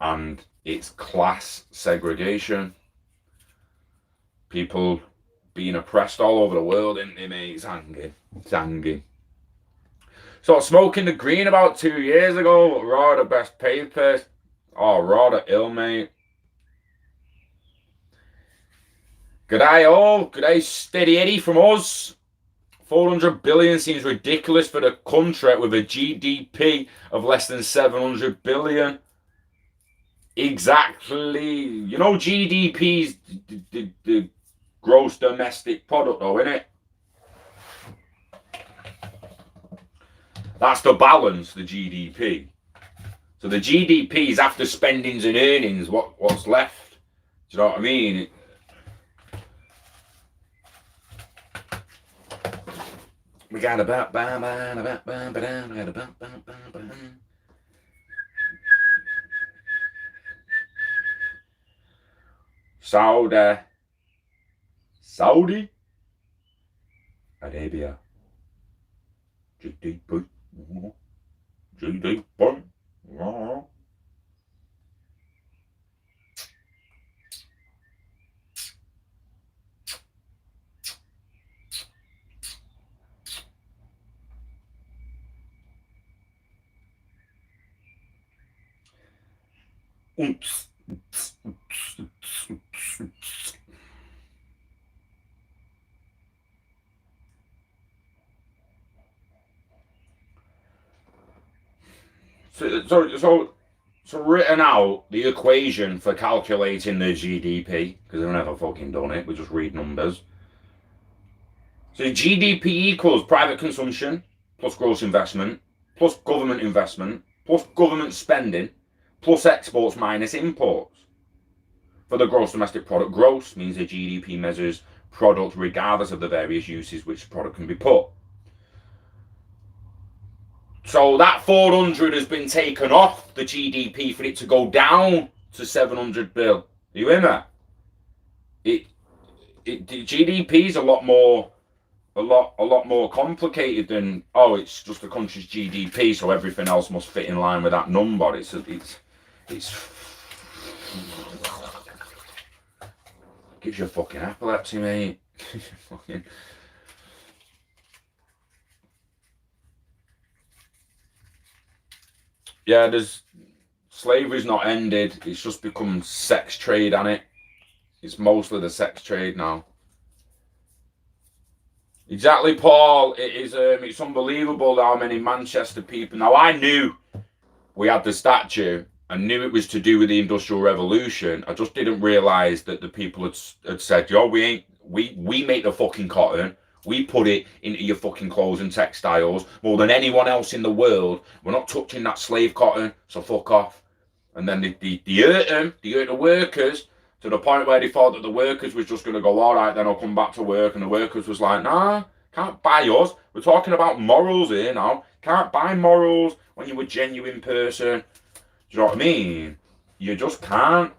and it's class segregation. People being oppressed all over the world, isn't it, mate? It's hanging. It's hanging. So smoking the green about 2 years ago. Raw the best paper. Oh, raw the ill, mate. G'day all. G'day Steady Eddie from us. 400 billion seems ridiculous for the country with a GDP of less than 700 billion. Exactly. You know, GDP's the gross domestic product, though, isn't it? That's the balance, the GDP. So the GDP is after spendings and earnings, what's left. Do you know what I mean? We got about Saudi Arabia. GDP. So written out the equation for calculating the GDP, because I've never fucking done it, we just read numbers. So GDP equals private consumption plus gross investment plus government investment plus government spending plus exports minus imports. For the gross domestic product, gross means the GDP measures product regardless of the various uses which the product can be put. So that 400 has been taken off the GDP for it to go down to 700 bill. Are you in there? The GDP is a lot more complicated than, oh, it's just the country's GDP, so everything else must fit in line with that number. It's gives you fucking epilepsy, mate. Fucking. Yeah, slavery's not ended. It's just become sex trade, hasn't it? It's mostly the sex trade now. Exactly, Paul. It's unbelievable how many Manchester people. Now I knew we had the statue. I knew it was to do with the Industrial Revolution. I just didn't realise that the people had said, "Yo, we make the fucking cotton. We put it into your fucking clothes and textiles more than anyone else in the world. We're not touching that slave cotton, so fuck off." And then they hurt them. They hurt the workers to the point where they thought that the workers was just going to go, all right, then I'll come back to work. And the workers was like, nah, can't buy us. We're talking about morals here now. Can't buy morals when you're a genuine person. Do you know what I mean? You just can't.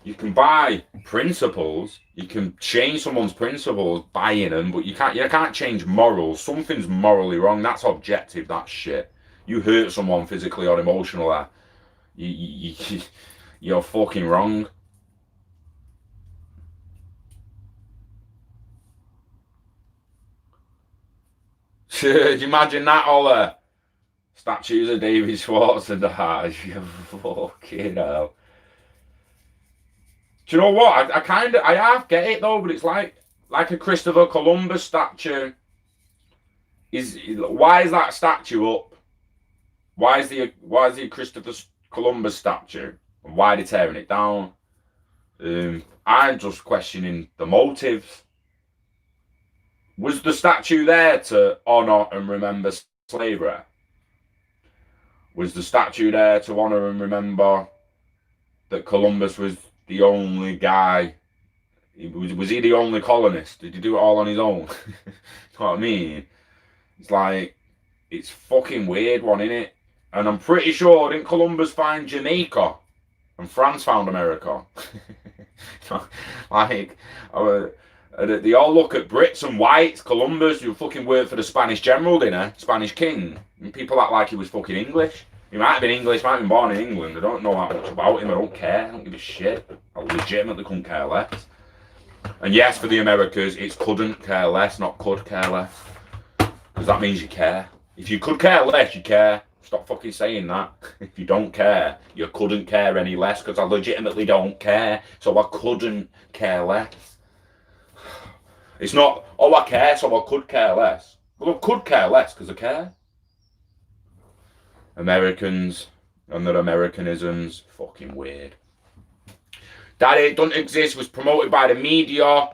You can buy principles. You can change someone's principles buying them, but you can't change morals. Something's morally wrong. That's objective. That's shit. You hurt someone physically or emotionally, you're fucking wrong. Do you imagine that, Ola? Statues of David Schwartz and the heart. You fucking hell. Do you know what? I half get it though, but it's like a Christopher Columbus statue. Why is that statue up? Why is the Christopher Columbus statue? And why are they tearing it down? I'm just questioning the motives. Was the statue there to honour and remember slavery? Was the statue there to honour and remember that Columbus was the only guy? Was he the only colonist? Did he do it all on his own? You know what I mean? It's like, it's fucking weird one, innit? And I'm pretty sure, didn't Columbus find Jamaica? And France found America? Like, They all look at Brits and whites, Columbus, who fucking worked for the Spanish general, didn't he? Spanish king. And people act like he was fucking English. He might have been English, might have been born in England. I don't know that much about him. I don't care. I don't give a shit. I legitimately couldn't care less. And yes, for the Americans, it's couldn't care less, not could care less. Because that means you care. If you could care less, you care. Stop fucking saying that. If you don't care, you couldn't care any less, because I legitimately don't care. So I couldn't care less. It's not, oh, I care, so I could care less. Well, I could care less because I care. Americans and their Americanisms, fucking weird. That It Don't Exist was promoted by the media.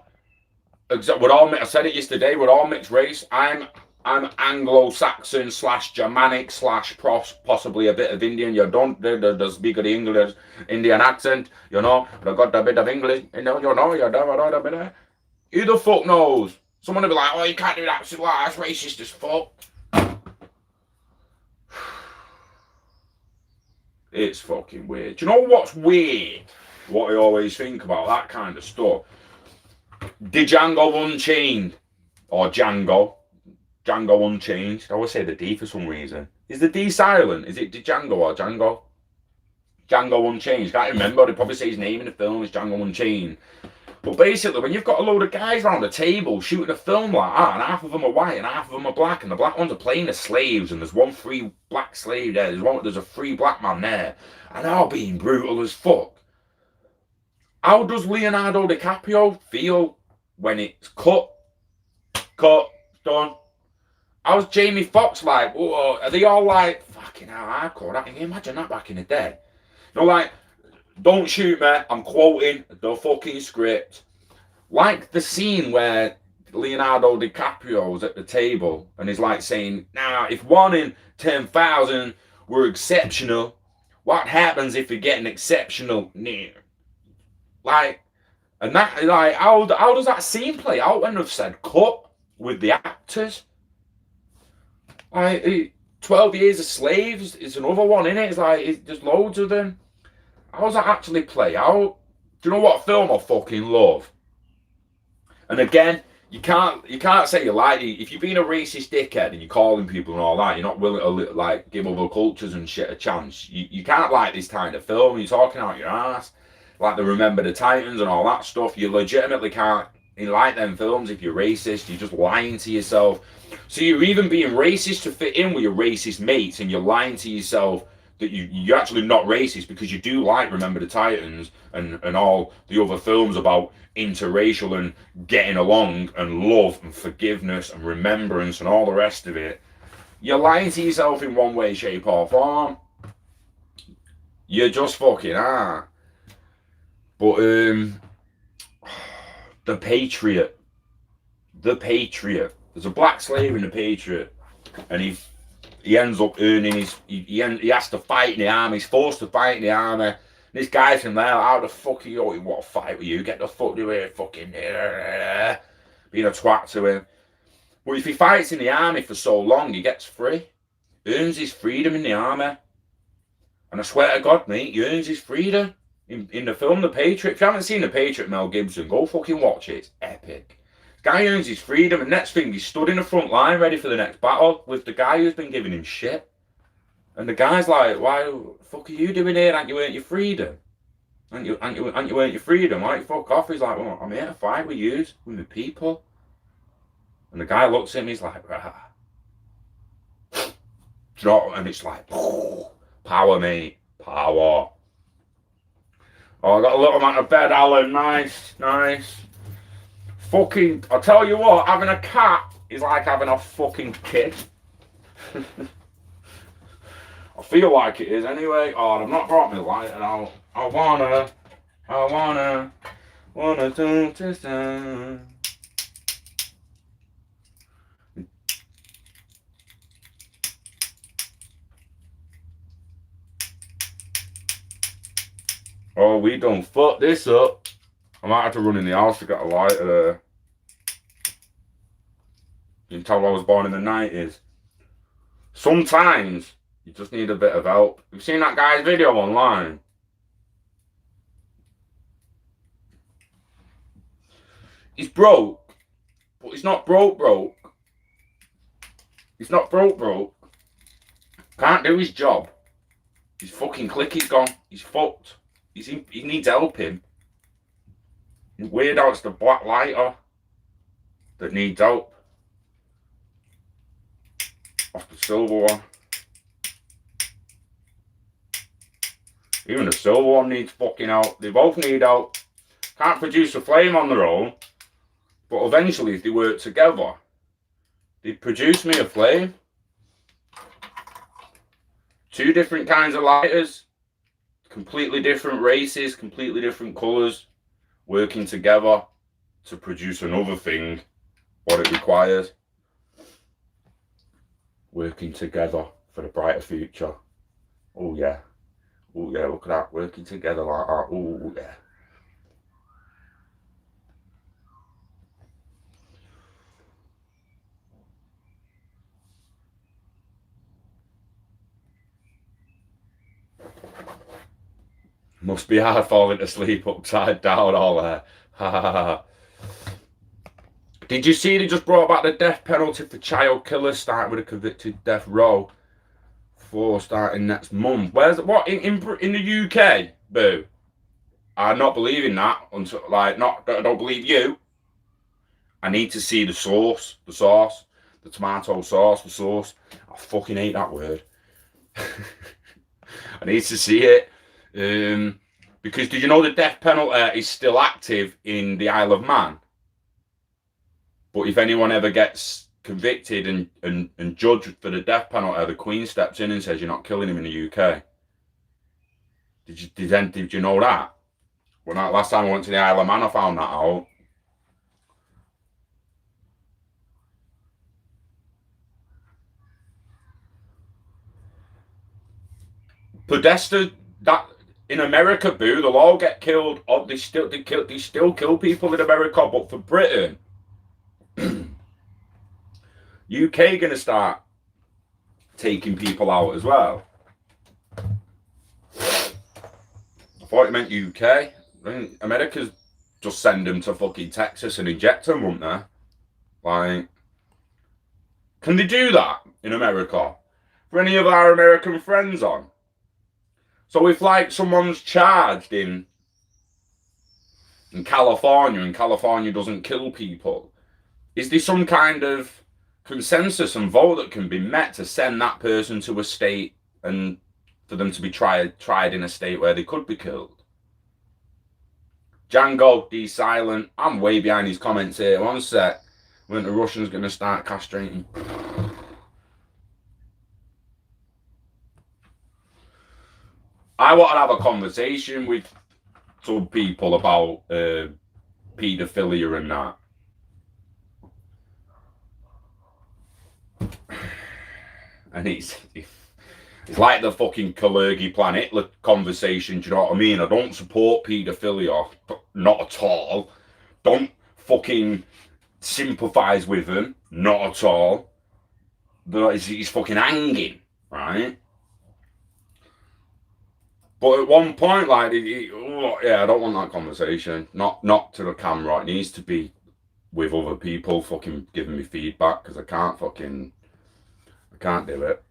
We're all, I said it yesterday, we're all mixed race. I'm Anglo-Saxon / Germanic / possibly a bit of Indian. You don't speak the English Indian accent, you know. But I got a bit of English, you know, you don't a bit of. Who the fuck knows? Someone will be like, oh, you can't do that, that's racist as fuck. It's fucking weird. Do you know what's weird? What I always think about that kind of stuff. Django Unchained, or Django Unchained. I always say the D for some reason. Is the D silent? Is it Django or Django? Django Unchained. Can't remember. They probably say his name in the film is Django Unchained. But basically, when you've got a load of guys around a table shooting a film like that, and half of them are white and half of them are black, and the black ones are playing as slaves, and there's one free black slave there, there's a free black man there, and they're all being brutal as fuck. How does Leonardo DiCaprio feel when it's cut, done? How's Jamie Foxx like? Whoa, are they all like, fucking hell, hardcore? Can you imagine that back in the day? You know, like, don't shoot me, I'm quoting the fucking script. Like the scene where Leonardo DiCaprio's at the table and he's like saying, now, if 1 in 10,000 were exceptional, what happens if you get an exceptional near? Like, and that, like, how does that scene play out when they've said cut with the actors? Like, 12 Years a Slave is another one, innit? It's like, there's loads of them. How does that actually play out? Do you know what film I fucking love? And again, you can't say you like it. If you're being a racist dickhead and you're calling people and all that, you're not willing to like give other cultures and shit a chance. You can't like this kind of film. You're talking out your ass. Like the Remember the Titans and all that stuff. You legitimately can't like them films if you're racist. You're just lying to yourself. So you're even being racist to fit in with your racist mates, and you're lying to yourself that you're actually not racist because you do like Remember the Titans and all the other films about interracial and getting along and love and forgiveness and remembrance and all the rest of it. You're lying to yourself in one way, shape or form. You just fucking are. But The Patriot. There's a black slave in The Patriot, and he ends up earning he has to fight in the army. He's forced to fight in the army. And this guy's from there, how the fuck are you? What a fight with you? Get the fuck away, fucking being a twat to him. But if he fights in the army for so long, he gets free. Earns his freedom in the army. And I swear to God, mate, he earns his freedom. In the film The Patriot. If you haven't seen The Patriot, Mel Gibson, go fucking watch it. It's epic. The guy earns his freedom, and next thing, he's stood in the front line ready for the next battle with the guy who's been giving him shit. And the guy's like, why the fuck are you doing here? Ain't you earned your freedom? Ain't you earned your freedom? Why don't you fuck off? He's like, well, I'm here to fight with you, with the people. And the guy looks at him, he's like, rah. And it's like, power, mate. Power. Oh, I got a little amount of bed, Alan. Nice. Fucking, I'll tell you what, having a cat is like having a fucking kid. I feel like it is anyway. Oh, I've not brought me light, and I wanna do this. Oh, we done fuck this up. I might have to run in the house to get a lighter there. You can tell I was born in the 90s. Sometimes you just need a bit of help. You've seen that guy's video online? He's broke, but he's not broke. He's not broke. Can't do his job. His fucking clicky's gone. He's fucked. He needs help him. Weird how it's the black lighter that needs help. Off the silver one. Even the silver one needs fucking help. They both need help. Can't produce a flame on their own. But eventually, if they work together, they'd produce me a flame. 2 different kinds of lighters. Completely different races, completely different colours. Working together to produce another thing. What it requires. Working together for the brighter future. Oh yeah. Oh yeah, look at that. Working together like that. Oh yeah. Must be hard falling asleep upside down all there. Ha ha ha. Did you see they just brought back the death penalty for child killers starting with a convicted death row for starting next month? Where's what in the UK? Boo! I'm not believing that until I don't believe you. I need to see the sauce, the tomato sauce, the sauce. I fucking hate that word. I need to see it. Because did you know the death penalty is still active in the Isle of Man? But if anyone ever gets convicted and judged for the death penalty, the Queen steps in and says you're not killing him in the UK. Did you know that? When last time I went to the Isle of Man, I found that out. Podesta, that in America, boo, they'll all get killed. They still kill people in America, but for Britain, UK gonna start taking people out as well. I thought it meant UK. I mean, America's just send them to fucking Texas and inject them, won't they? Like, can they do that in America? For any of our American friends on? So if like someone's charged in California and California doesn't kill people, is there some kind of consensus and vote that can be met to send that person to a state and for them to be tried in a state where they could be killed? Django, D silent. I'm way behind his comments here. One sec. When the Russians going to start castrating. I want to have a conversation with some people about paedophilia and that. And it's like the fucking Kalergi Planet Hitler conversation, do you know what I mean? I don't support paedophilia, not at all. Don't fucking sympathise with them, not at all. He's fucking hanging, right? But at one point, like, yeah, I don't want that conversation. Not to the camera. It needs to be with other people fucking giving me feedback, because I can't do it.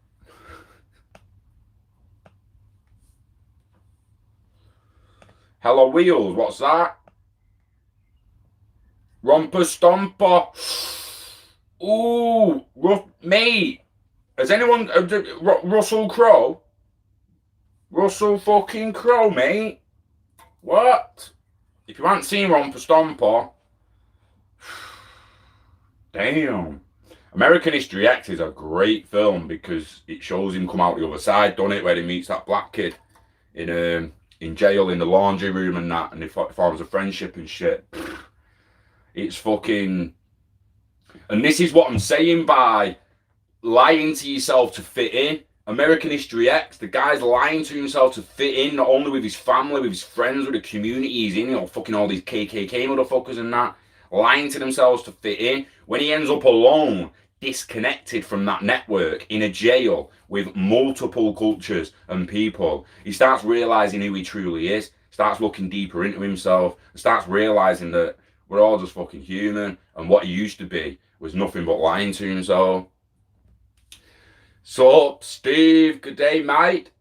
Hello Wheels, what's that? Romper Stomper. Ooh, mate. Has anyone... Russell Crowe? Russell fucking Crowe, mate. What? If you haven't seen Romper Stomper... Damn. American History X is a great film because it shows him come out the other side, doesn't it? Where he meets that black kid in jail in the laundry room and that, and he forms a friendship and shit. It's fucking... And this is what I'm saying by lying to yourself to fit in. American History X, the guy's lying to himself to fit in, not only with his family, with his friends, with the community he's in, you know, fucking all these KKK motherfuckers and that, lying to themselves to fit in. When he ends up alone, disconnected from that network, in a jail with multiple cultures and people, he starts realising who he truly is, starts looking deeper into himself, starts realising that We're all just fucking human, and what he used to be was nothing but lying to himself. So, Steve, good day, mate.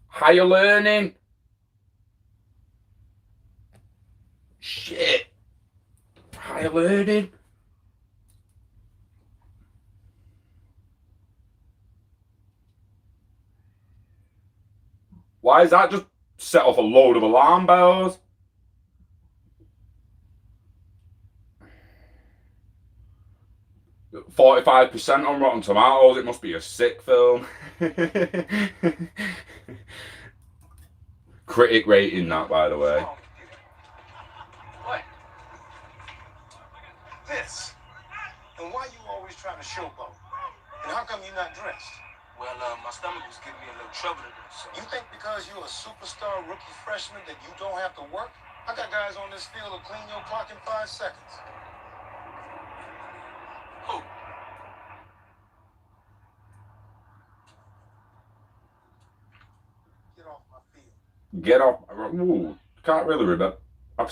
How you learning? Shit. How you learning? Why is that just set off a load of alarm bells? %45 on Rotten Tomatoes. It must be a sick film. Critic rating that, by the way. What? This. And why you always trying to showboat? And how come you're not dressed? Well, my stomach was giving me a little trouble today, so... You think because you're a superstar rookie freshman that you don't have to work? I got guys on this field who clean your clock in 5 seconds. Who? Get off my field. Get off. Ooh, can't really remember. I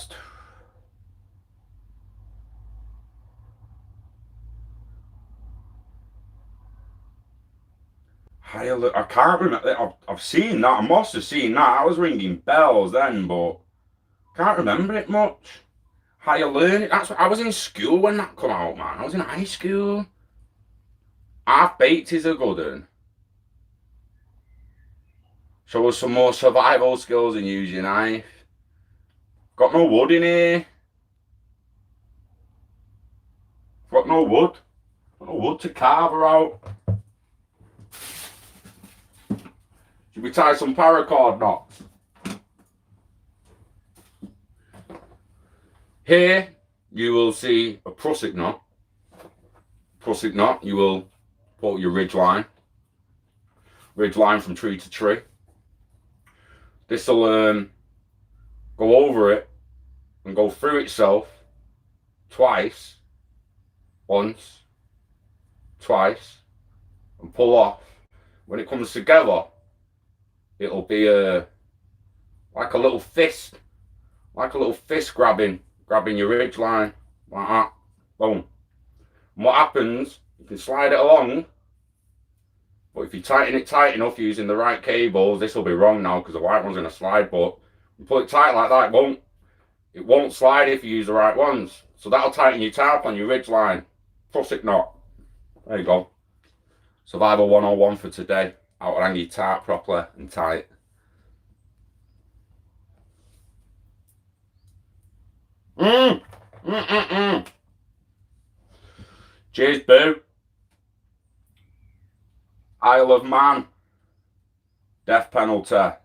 can't remember. I've seen that. I must have seen that. I was ringing bells then, but can't remember it much. How you learn it? That's what, I was in school when that come out, man. I was in high school. Half Baked is a good one. Show us some more survival skills and use your knife. Got no wood in here. Got no wood. Got no wood to carve her out. Should we tie some paracord knots? Here you will see a prusik knot. Prusik knot, you will put your ridge line. Ridge line from tree to tree. This will go over it and go through itself twice. Once, twice, and pull off. When it comes together, it'll be like a little fist, grabbing your ridge line, like that. Boom. And what happens? You can slide it along, but if you tighten it tight enough using the right cables, this will be wrong now because the white one's gonna slide. But you pull it tight like that, it won't slide if you use the right ones. So that'll tighten you tight on your ridge line. Prusik knot. There you go. Survival 101 for today. How to hang your tarp properly and tight. Cheers, boo. Isle of Man. Death penalty.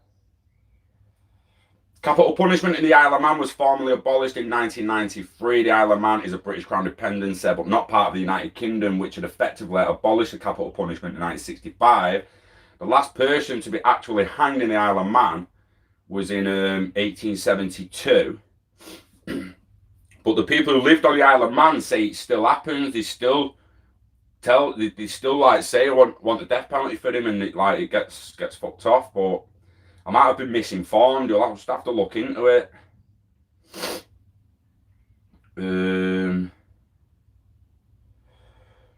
Capital punishment in the Isle of Man was formally abolished in 1993. The Isle of Man is a British Crown dependency, but not part of the United Kingdom, which had effectively abolished the capital punishment in 1965. The last person to be actually hanged in the Isle of Man was in 1872. But the people who lived on the Isle of Man say it still happens. They still like say want the death penalty for him, and it gets fucked off. But I might have been misinformed. You'll just have to look into it.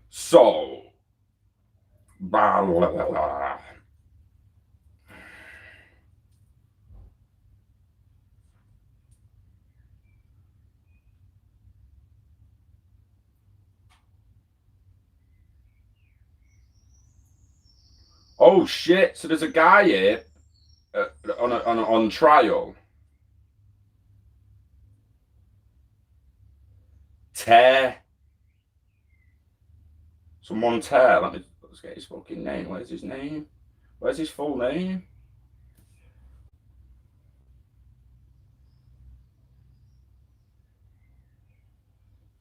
So, blah, blah, blah, blah. Oh shit! So there's a guy here on trial. Tear. Someone tear. Let's get his fucking name. Where's his name? Where's his full name?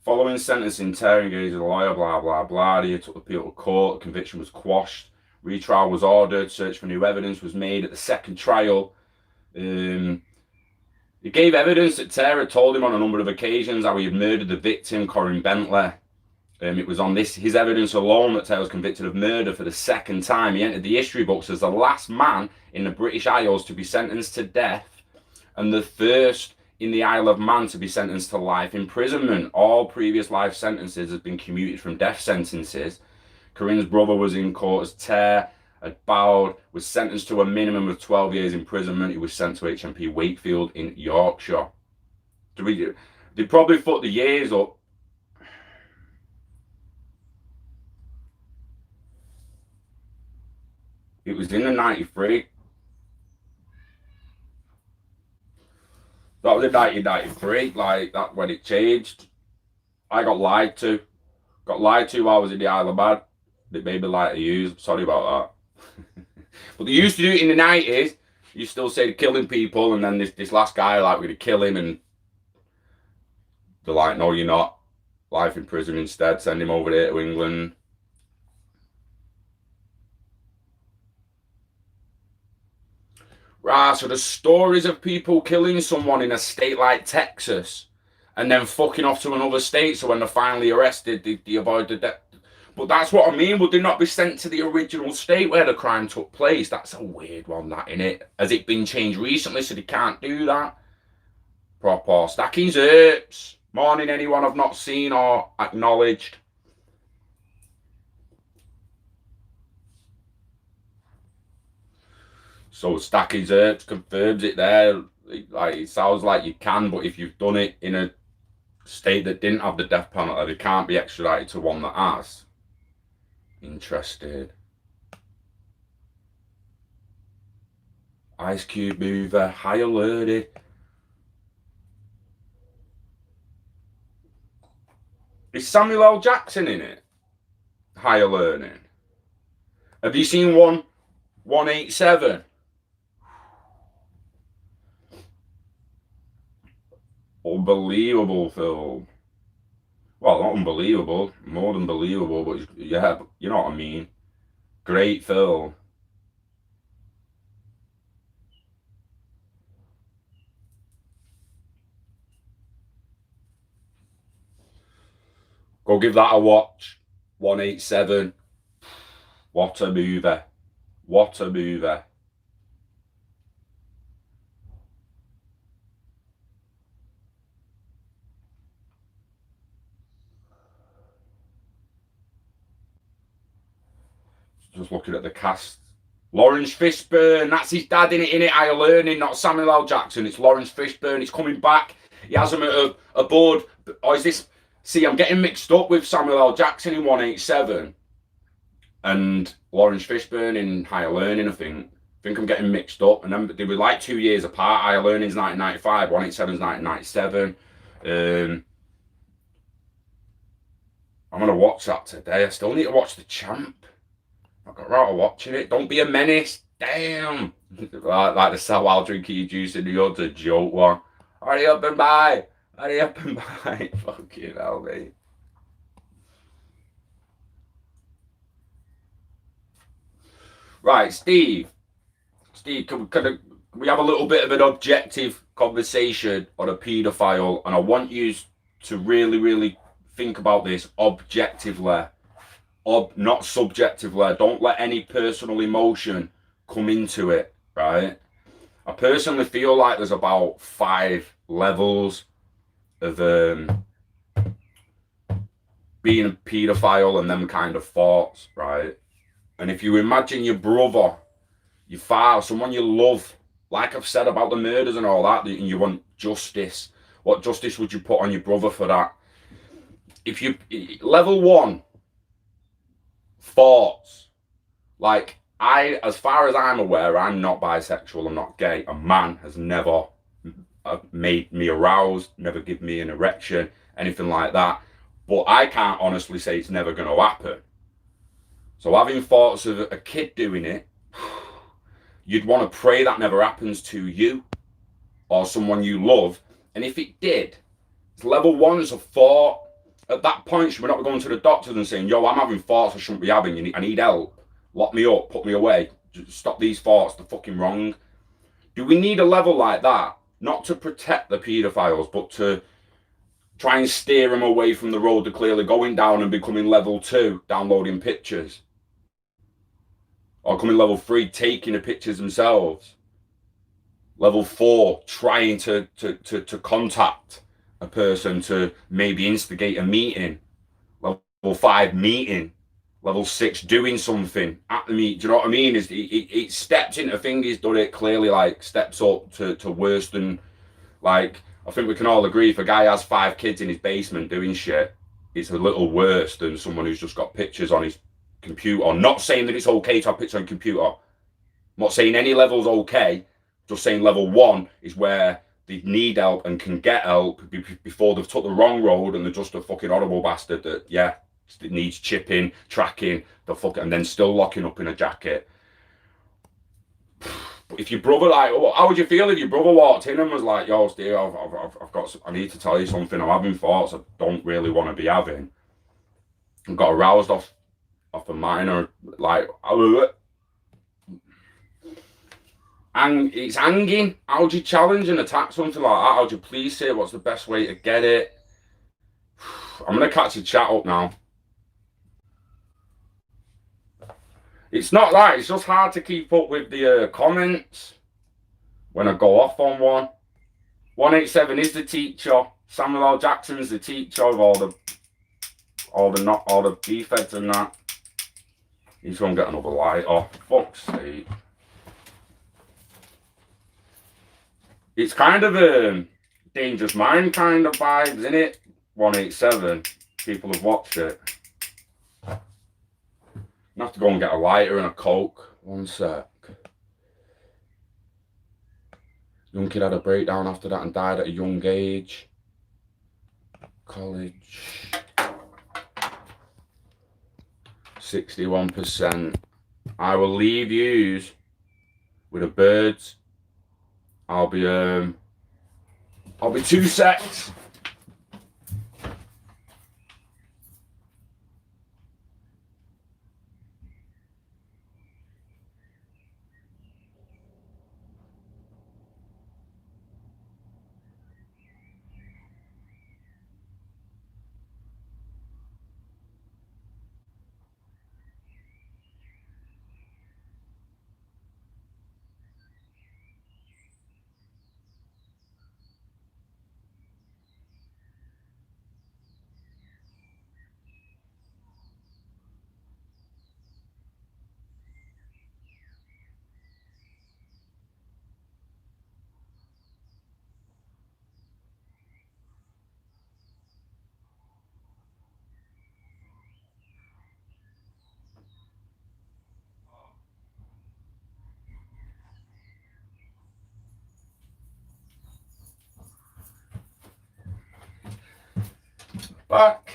Following sentencing, Tear engaged a lawyer, blah, blah, blah. He took the appeal to court. The conviction was quashed. Retrial was ordered. Search for new evidence was made at the second trial. He gave evidence that Tear had told him on a number of occasions how he had murdered the victim, Corinne Bentley. It was on his evidence alone that Taylor was convicted of murder for the second time. He entered the history books as the last man in the British Isles to be sentenced to death and the first in the Isle of Man to be sentenced to life imprisonment. All previous life sentences have been commuted from death sentences. Corinne's brother was in court as Tare had bowed, was sentenced to a minimum of 12 years imprisonment. He was sent to HMP Wakefield in Yorkshire. They probably put the years up. It was in the 93. That was in 1993, like, that when it changed. I got lied to. Got lied to while I was in the Isle of Man. They made me lie to you. Sorry about that. But they used to do it in the 90s. You still say they're killing people, and then this last guy, like, we're going to kill him, and they're like, no, you're not. Life in prison instead. Send him over there to England. Right, so the stories of people killing someone in a state like Texas and then fucking off to another state, so when they're finally arrested, they avoid the death. But that's what I mean. Would they not be sent to the original state where the crime took place? That's a weird one, that, innit? Has it been changed recently so they can't do that? Proper Stacking's Herbs. Morning, anyone I've not seen or acknowledged. So Stacking's Herbs confirms it there. Like, it sounds like you can, but if you've done it in a state that didn't have the death penalty, they can't be extradited to one that has. Interested. Ice Cube mover, higher learning. Is Samuel L. Jackson in it? Higher learning. Have you seen 187? Unbelievable film. Well, not unbelievable, more than believable, but yeah, you know what I mean. Great film. Go give that a watch. 187. What a movie. What a movie. Just looking at the cast. Lawrence Fishburne, that's his dad in it, Higher Learning, not Samuel L. Jackson. It's Lawrence Fishburne. He's coming back. He has him at a board. Or is this... See, I'm getting mixed up with Samuel L. Jackson in 187 and Lawrence Fishburne in Higher Learning, I think. I think I'm getting mixed up. And then they were like 2 years apart. Higher Learning's 1995, 187's 1997. I'm going to watch that today. I still need to watch The Champ. I got right to watching it. Don't be a menace. Damn. like the sell while drinking your juice in the hood's a joke one. Hurry up and buy. Hurry up and buy. Fucking hell, mate. Right, Steve. Steve, can we have a little bit of an objective conversation on a paedophile? And I want you to really, really think about this objectively. Not subjectively. Don't let any personal emotion come into it, right? I personally feel like there's about 5 levels of being a paedophile and them kind of thoughts, right? And if you imagine your brother, your father, someone you love, like I've said about the murders and all that, and you want justice, what justice would you put on your brother for that? If you, level 1, thoughts. Like, as far as I'm aware, I'm not bisexual, I'm not gay. A man has never made me aroused, never given me an erection, anything like that. But I can't honestly say it's never going to happen. So having thoughts of a kid doing it, you'd want to pray that never happens to you or someone you love. And if it did, it's level 1 is a thought. At that point, should we not be going to the doctors and saying, yo, I'm having thoughts I shouldn't be having. I need help. Lock me up. Put me away. Just stop these thoughts. They're fucking wrong. Do we need a level like that? Not to protect the paedophiles, but to try and steer them away from the road they're clearly going down and becoming level 2, downloading pictures. Or coming level 3, taking the pictures themselves. Level 4, trying to contact a person to maybe instigate a meeting. Level 5, meeting. Level 6, doing something at the meet. Do you know what I mean? It steps into things. He's done it clearly, like steps up to worse than, like, I think we can all agree if a guy has 5 kids in his basement doing shit, it's a little worse than someone who's just got pictures on his computer. I'm not saying that it's okay to have pictures on your computer. I'm not saying any level's okay. Just saying level 1 is where they need help and can get help before they've took the wrong road and they're just a fucking horrible bastard that, yeah, it needs chipping, tracking, the fuck, and then still locking up in a jacket. But if your brother, like, how would you feel if your brother walked in and was like, yo, Steve, I need to tell you something. I'm having thoughts I don't really want to be having. I got aroused off a minor, like, and it's hanging. How would you challenge and attack something like that? How would you please say what's the best way to get it? I'm going to catch the chat up now. It's not that, it's just hard to keep up with the comments when I go off on one. 187 is the teacher. Samuel L. Jackson's the teacher of all the beef heads and that. He's gonna get another light off. Fuck's sake. It's kind of a Dangerous Mind kind of vibes, isn't it? 187. People have watched it. I have to go and get a lighter and a Coke. One sec. Young kid had a breakdown after that and died at a young age. College. 61%. I will leave yous with the birds. I'll be 2 secs. Back.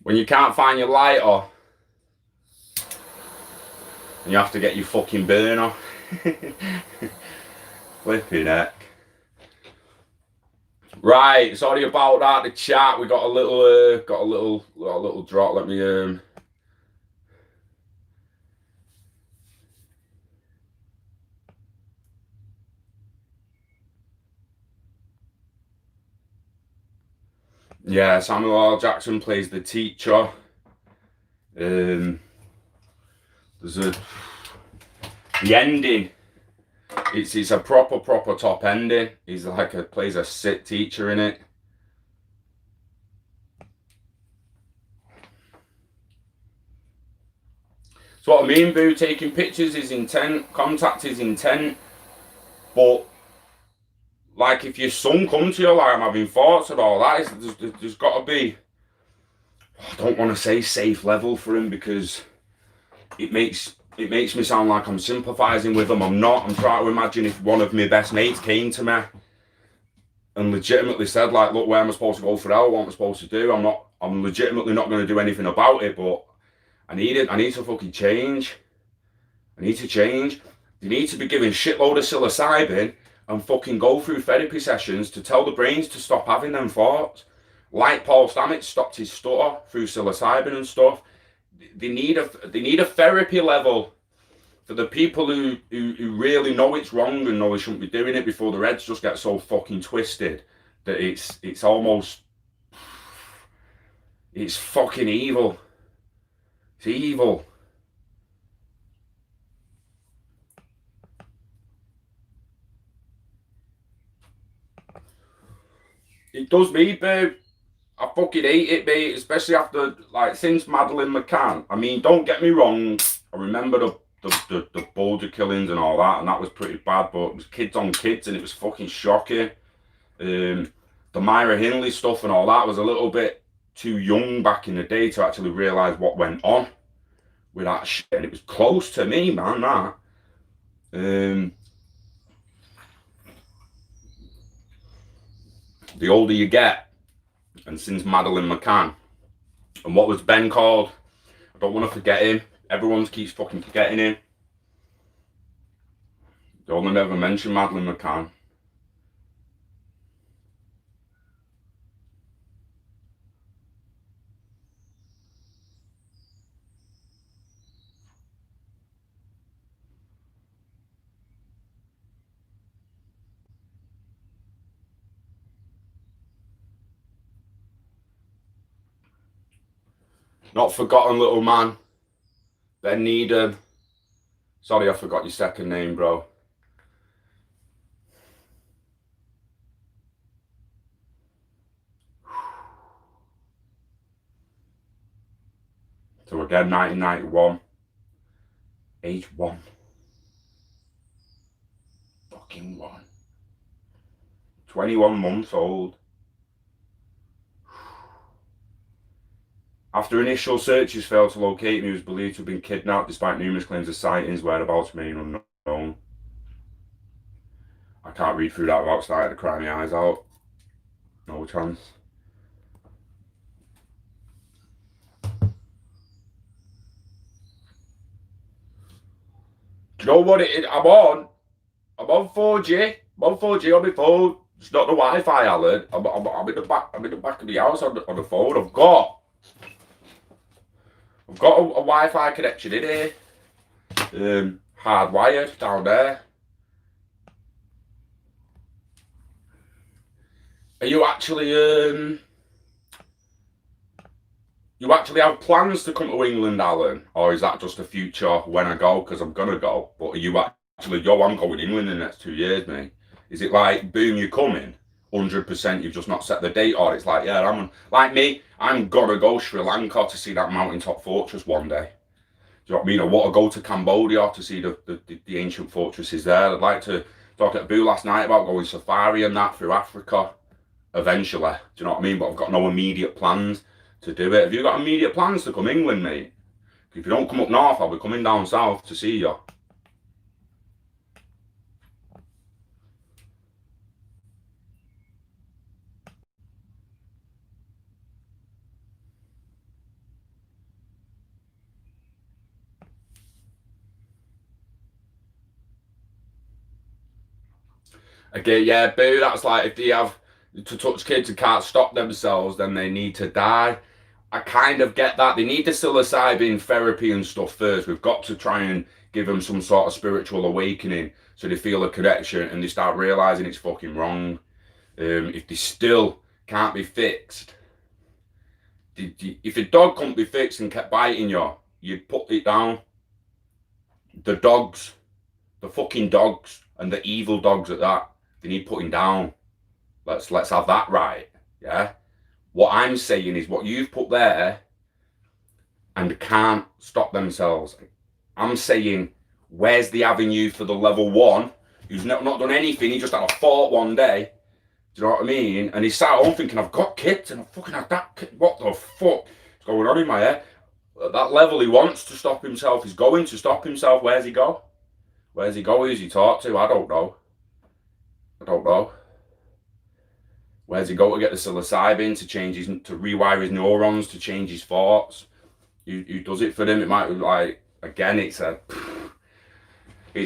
When you can't find your lighter, and you have to get your fucking burner. Flipping heck. Right, sorry about that. The chat, we got a little drop. Let me yeah, Samuel L. Jackson plays the teacher. There's the ending. It's a proper top ending. He's like plays a sick teacher in it. So what I mean, boo, taking pictures is intent, contact is intent, but like if your son comes to you like I'm having thoughts and all that, there's got to be, I don't want to say safe level for him because it makes me sound like I'm sympathising with him. I'm not. I'm trying to imagine if one of my best mates came to me and legitimately said like, look, where am I supposed to go for help? What am I supposed to do? I'm legitimately not going to do anything about it, but I need to fucking change. I need to change. You need to be given shitload of psilocybin and fucking go through therapy sessions to tell the brains to stop having them thoughts. like Paul Stamets stopped his stutter through psilocybin and stuff. They need a therapy level for the people who really know it's wrong and know they shouldn't be doing it before their heads just get so fucking twisted that it's almost, it's fucking evil. It's evil. It does me, babe. I fucking hate it, mate, especially after, like, since Madeleine McCann. I mean, don't get me wrong, I remember the Boulder killings and all that, and that was pretty bad, but it was kids on kids, and it was fucking shocking. The Myra Hindley stuff and all that was a little bit too young back in the day to actually realise what went on with that shit, and it was close to me, man, that. The older you get, and since Madeleine McCann, and what was Ben called? I don't want to forget him. Everyone keeps fucking forgetting him. They only never mention Madeleine McCann. Not forgotten, little man. Ben Needham. Sorry, I forgot your second name, bro. So again, 1991. Age 1. Fucking 1. 21 months old. After initial searches failed to locate him, he was believed to have been kidnapped despite numerous claims of sightings, whereabouts remain unknown. I can't read through that without starting to cry my eyes out. No chance. Do you know what it is? I'm on 4G. I'm on 4G on my phone. It's not the Wi-Fi, Alan. I'm in the back of the house on the phone. I've got a Wi-Fi connection in here. Hardwired down there. Are you actually you actually have plans to come to England, Alan? Or is that just a future when I go? Because I'm gonna go. But are you actually, I'm going to England in the next 2 years, mate. Is it like, boom, you're coming? 100%, you've just not set the date, or it's like, yeah, like me, I'm gonna go Sri Lanka to see that mountaintop fortress one day. Do you know what I mean? I want to go to Cambodia to see the ancient fortresses there. I'd like to talk at Boo last night about going safari and that through Africa eventually. Do you know what I mean? But I've got no immediate plans to do it. Have you got immediate plans to come England, mate? If you don't come up north, I'll be coming down south to see you. Okay, yeah, boo, that's like if they have to touch kids who can't stop themselves, then they need to die. I kind of get that. They need the psilocybin therapy and stuff first. We've got to try and give them some sort of spiritual awakening so they feel a connection and they start realising it's fucking wrong. If they still can't be fixed, if a dog couldn't be fixed and kept biting you, you'd put it down. The dogs, the fucking dogs, and the evil dogs at that, they need putting down. Let's have that right, yeah? What I'm saying is what you've put there and can't stop themselves. I'm saying, where's the avenue for the level 1 who's not done anything, he just had a thought one day, do you know what I mean? And he's sat at home thinking, I've got kids and I fucking had that kid. What the fuck is going on in my head? At that level, he wants to stop himself. He's going to stop himself. Where's he go? Where's he go? Who's he talk to? I don't know. Where's he go to get the psilocybin to rewire his neurons, to change his thoughts? Who does it for him? It might be like, again, it's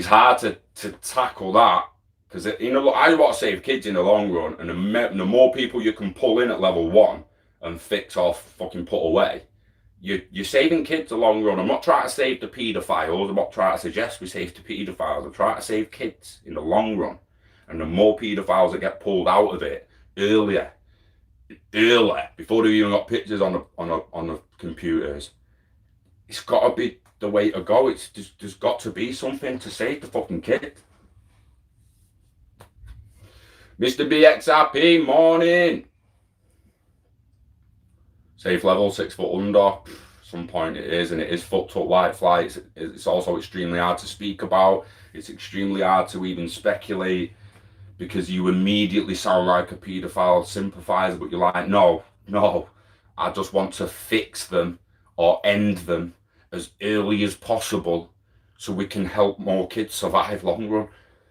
hard to tackle that, because I want to save kids in the long run, and the more people you can pull in at level 1, and fix or fucking put away, you're saving kids the long run. I'm not trying to save the paedophiles. I'm not trying to suggest we save the paedophiles. I'm trying to save kids in the long run. And the more paedophiles that get pulled out of it earlier, before they've even got pictures on the computers, it's got to be the way to go. There's got to be something to save the fucking kid. Mr. BXRP, morning. Safe level, 6 foot under. Some point it is, and it is fucked up white fly. It's also extremely hard to speak about. It's extremely hard to even speculate because you immediately sound like a paedophile sympathizer, but you're like, no, I just want to fix them or end them as early as possible so we can help more kids survive long run.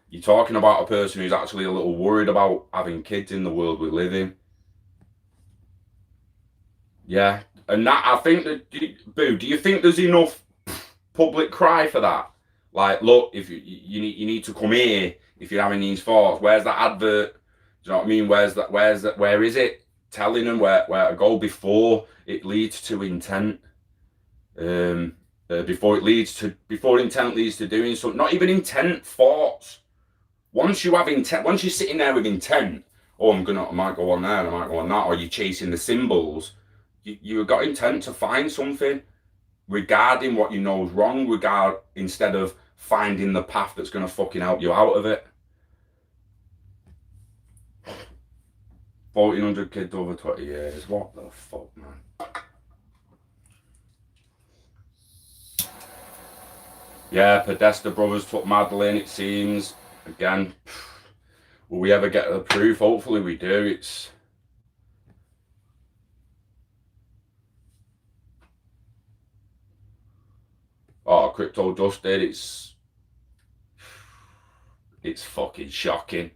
You're talking about a person who's actually a little worried about having kids in the world we live in. Yeah, and that, I think that, Boo, do you think there's enough public cry for that? Like, look, if you need to come here if you're having these thoughts. Where's that advert? Do you know what I mean? Where is it? Telling them where to go before it leads to intent. Before intent leads to doing something. Not even intent, thoughts. Once you have intent, once you're sitting there with intent, oh, I might go on there, I might go on that, or you're chasing the symbols. You've got intent to find something regarding what you know is wrong, instead of finding the path that's going to fucking help you out of it. 1,400 kids over 20 years. What the fuck, man? Yeah, Podesta brothers took Madeline, it seems. Again, will we ever get the proof? Hopefully we do. It's... Oh, Crypto just did. It's fucking shocking.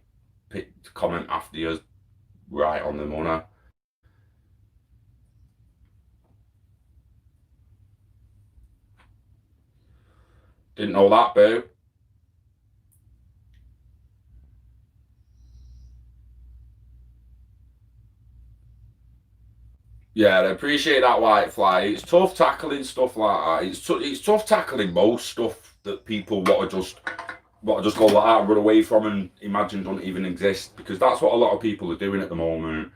Comment after you, right on the money. Didn't know that, Boo. Yeah, I appreciate that, white fly. It's tough tackling stuff like that. It's tough tackling most stuff that people want to just go like that, run away from and imagine don't even exist, because that's what a lot of people are doing at the moment.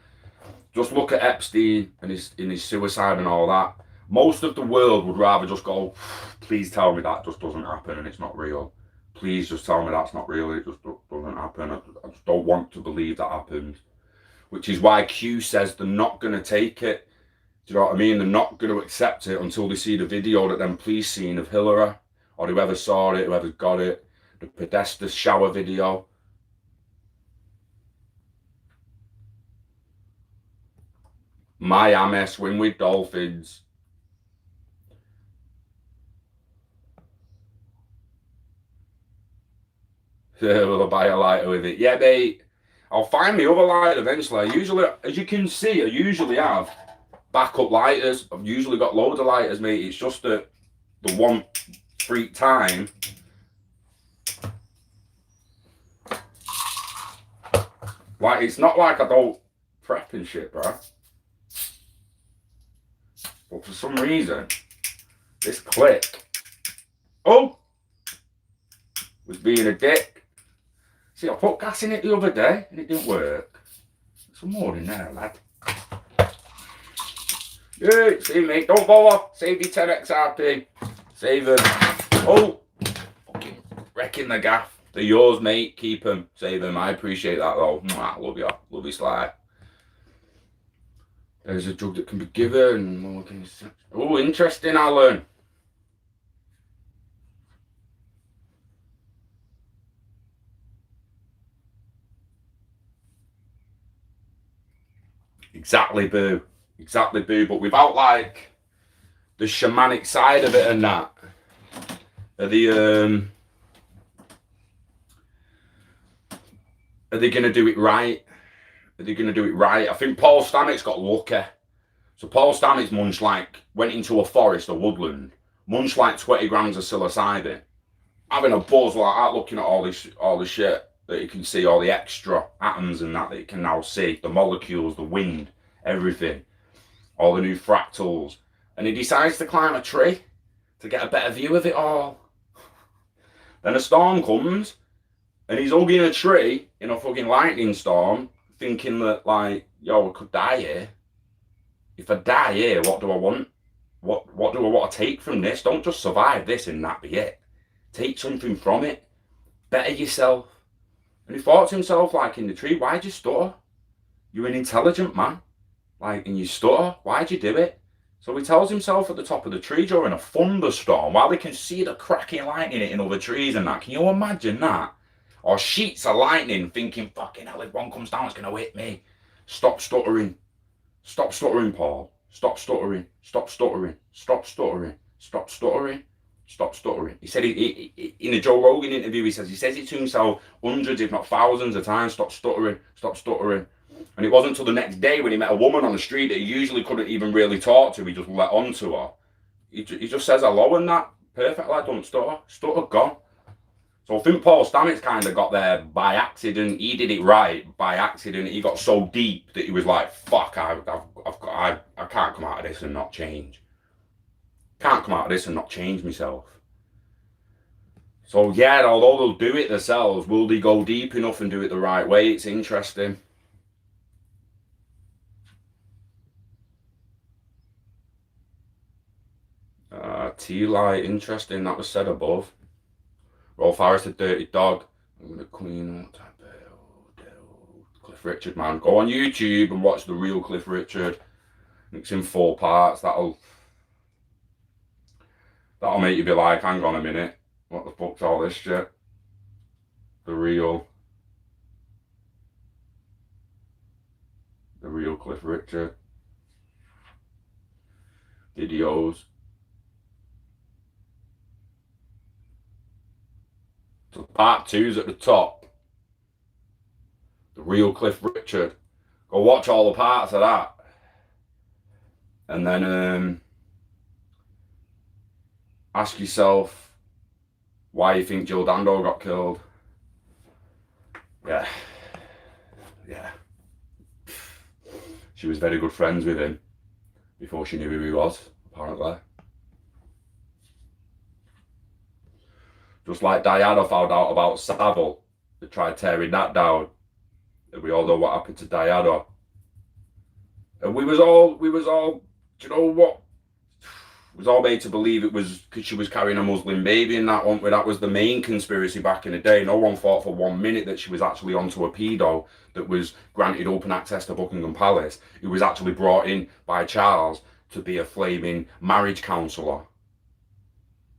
Just look at Epstein and his suicide and all that. Most of the world would rather just go, please tell me that just doesn't happen and it's not real. Please just tell me that's not real, it just doesn't happen. I just don't want to believe that happened. Which is why Q says they're not going to take it. Do you know what I mean? They're not going to accept it until they see the video that them police seen of Hillary, or whoever saw it, whoever got it, the Podesta shower video. Miami swim with dolphins. We'll buy a lighter with it. Yeah, mate. I'll find the other lighter eventually. As you can see, I usually have backup lighters. I've usually got loads of lighters, mate. It's just that the one freak time. Like, it's not like I don't prep and shit, bro. But for some reason, this click, was being a dick. See, I put gas in it the other day and it didn't work. Some more in there, lad. Yeah, see, mate, don't bother. Save your 10 XRP. Save them. Oh, fucking wrecking the gaff. They're yours, mate. Keep them. Save them. I appreciate that, though. Mwah, love you. Love you, Sly. There's a drug that can be given. Oh, interesting, Alan. Exactly, Boo. Exactly, Boo. But without, like, the shamanic side of it and that. Are they going to do it right? Are they going to do it right? I think Paul Stamets got lucky. So Paul Stamets went into a forest, a woodland, munched like 20 grams of psilocybin, having a buzz like that, looking at all the shit that you can see, all the extra atoms and that you can now see, the molecules, the wind, everything. all the new fractals, and he decides to climb a tree to get a better view of it all. Then a storm comes, and he's hugging a tree in a fucking lightning storm, thinking that, like, yo, I could die here. If I die here, what do I want? What do I want to take from this? Don't just survive this and that be it. Take something from it. Better yourself. And he thought to himself, like, in the tree, why'd you stutter? You're an intelligent man. Like, and you stutter. Why'd you do it? So he tells himself at the top of the tree during a thunderstorm, while they can see the cracking lightning in other trees and that. Can you imagine that? Or sheets of lightning, thinking, fucking hell, if one comes down, it's going to hit me. Stop stuttering. Stop stuttering, Paul. Stop stuttering. Stop stuttering. Stop stuttering. Stop stuttering. Stop stuttering. He said in a Joe Rogan interview, he says it to himself hundreds, if not thousands of times. Stop stuttering. Stop stuttering. And it wasn't until the next day when he met a woman on the street that he usually couldn't even really talk to. He just let on to her. He just says hello and that. Perfect, lad. Don't stutter. Stutter, gone. So I think Paul Stamets kind of got there by accident. He did it right by accident. He got so deep that he was like, "Fuck, I can't come out of this and not change. Can't come out of this and not change myself." So yeah, although they'll do it themselves, will they go deep enough and do it the right way? It's interesting. T-Light, interesting. That was said above. Rolf Harris, a dirty dog. I'm going to clean up that bit. Cliff Richard, man. Go on YouTube and watch the real Cliff Richard. It's in 4 parts. That'll make you be like, hang on a minute. What the fuck's all this shit? The real Cliff Richard. Videos. So part 2's at the top. The real Cliff Richard. Go watch all the parts of that. And then ask yourself why you think Jill Dando got killed. Yeah. She was very good friends with him before she knew who he was, apparently. Just like Diana found out about Savile, they tried tearing that down. And we all know what happened to Diana. And we was all, do you know what? It was all made to believe it was because she was carrying a Muslim baby and that one. That was the main conspiracy back in the day. No one thought for 1 minute that she was actually onto a pedo that was granted open access to Buckingham Palace. It was actually brought in by Charles to be a flaming marriage counsellor.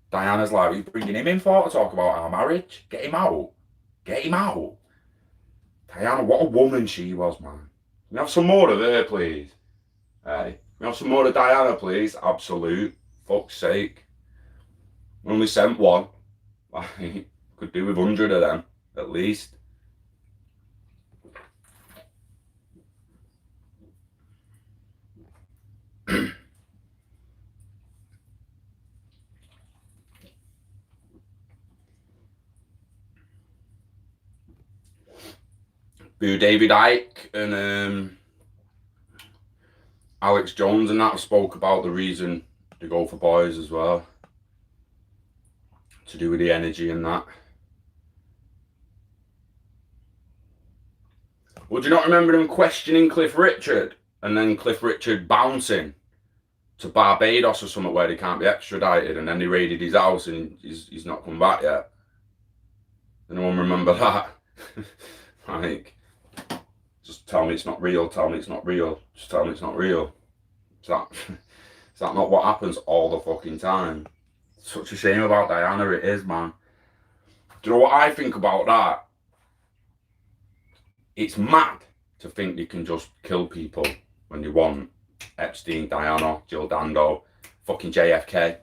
Diana's like, "Are you bringing him in for to talk about our marriage? Get him out. Get him out." Diana, what a woman she was, man. Can we have some more of her, please? Hey, can we have some more of Diana, please? Absolute. Fuck's sake. We only sent one. Could do with 100 of them, at least. Boo David Icke and Alex Jones and that spoke about the reason to go for boys as well. To do with the energy and that. Well, do you not remember him questioning Cliff Richard and then Cliff Richard bouncing to Barbados or somewhere where he can't be extradited, and then they raided his house and he's not come back yet? Anyone remember that? Like, just tell me it's not real, tell me it's not real, just tell me it's not real. Is that not what happens all the fucking time? Such a shame about Diana, it is, man. Do you know what I think about that? It's mad to think you can just kill people when you want. Epstein, Diana, Jill Dando, fucking JFK.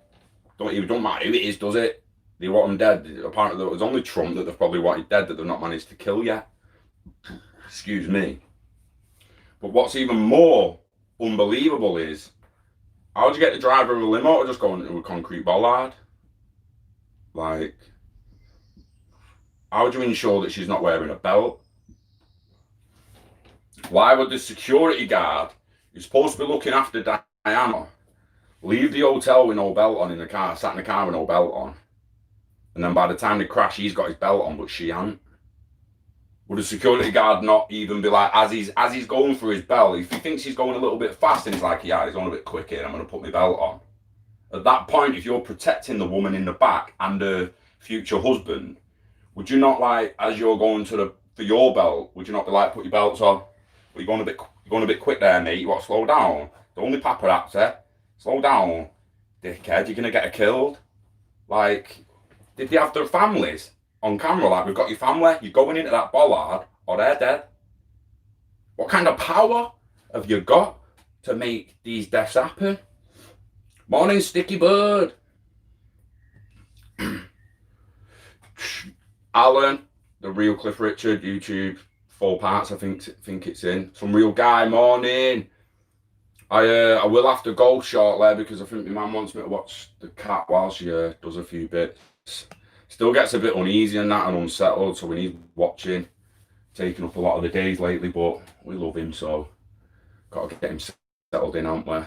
Don't matter who it is, does it? They want them dead. Apparently it was only Trump that they've probably wanted dead that they've not managed to kill yet. Excuse me. But what's even more unbelievable is, how'd you get the driver of a limo to just go into a concrete bollard? Like, how would you ensure that she's not wearing a belt? Why would the security guard You're supposed to be looking after Diana. Leave the hotel with no belt on in the car, sat in the car with no belt on. And then by the time they crash, he's got his belt on, but she hasn't. Would a security guard not even be like, as he's going for his belt, if he thinks he's going a little bit fast and he's like, yeah, he's going a bit quick here, I'm going to put my belt on. At that point, if you're protecting the woman in the back and her future husband, would you not, like, as you're going for your belt, would you not be like, put your belts on? Well, you're going a bit quick there, mate. You want to slow down? The only paparazzi. Slow down, dickhead. You're gonna get her killed. Like, did they have their families on camera? Like, we've got your family. You're going into that bollard, or they're dead. What kind of power have you got to make these deaths happen? Morning, Sticky Bird. Alan, the real Cliff Richard, YouTube, 4 parts. I think it's in. Some real guy. Morning. I will have to go shortly because I think my mum wants me to watch the cat while she does a few bits. Still gets a bit uneasy and that and unsettled, so we need watching. Taking up a lot of the days lately, but we love him, so got to get him settled in, haven't we?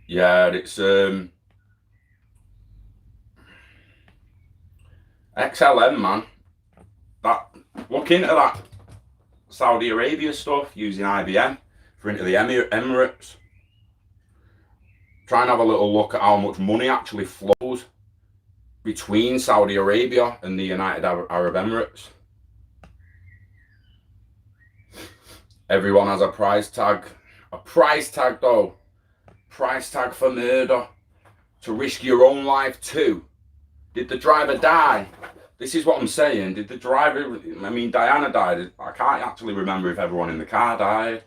Yeah, it's XLM, man. Look into that Saudi Arabia stuff using IBM for into the Emirates. Try and have a little look at how much money actually flows between Saudi Arabia and the United Arab Emirates. Everyone has a price tag. A price tag, though. Price tag for murder. To risk your own life too. Did the driver die? This is what I'm saying. Did the driver... I mean, Diana died. I can't actually remember if everyone in the car died.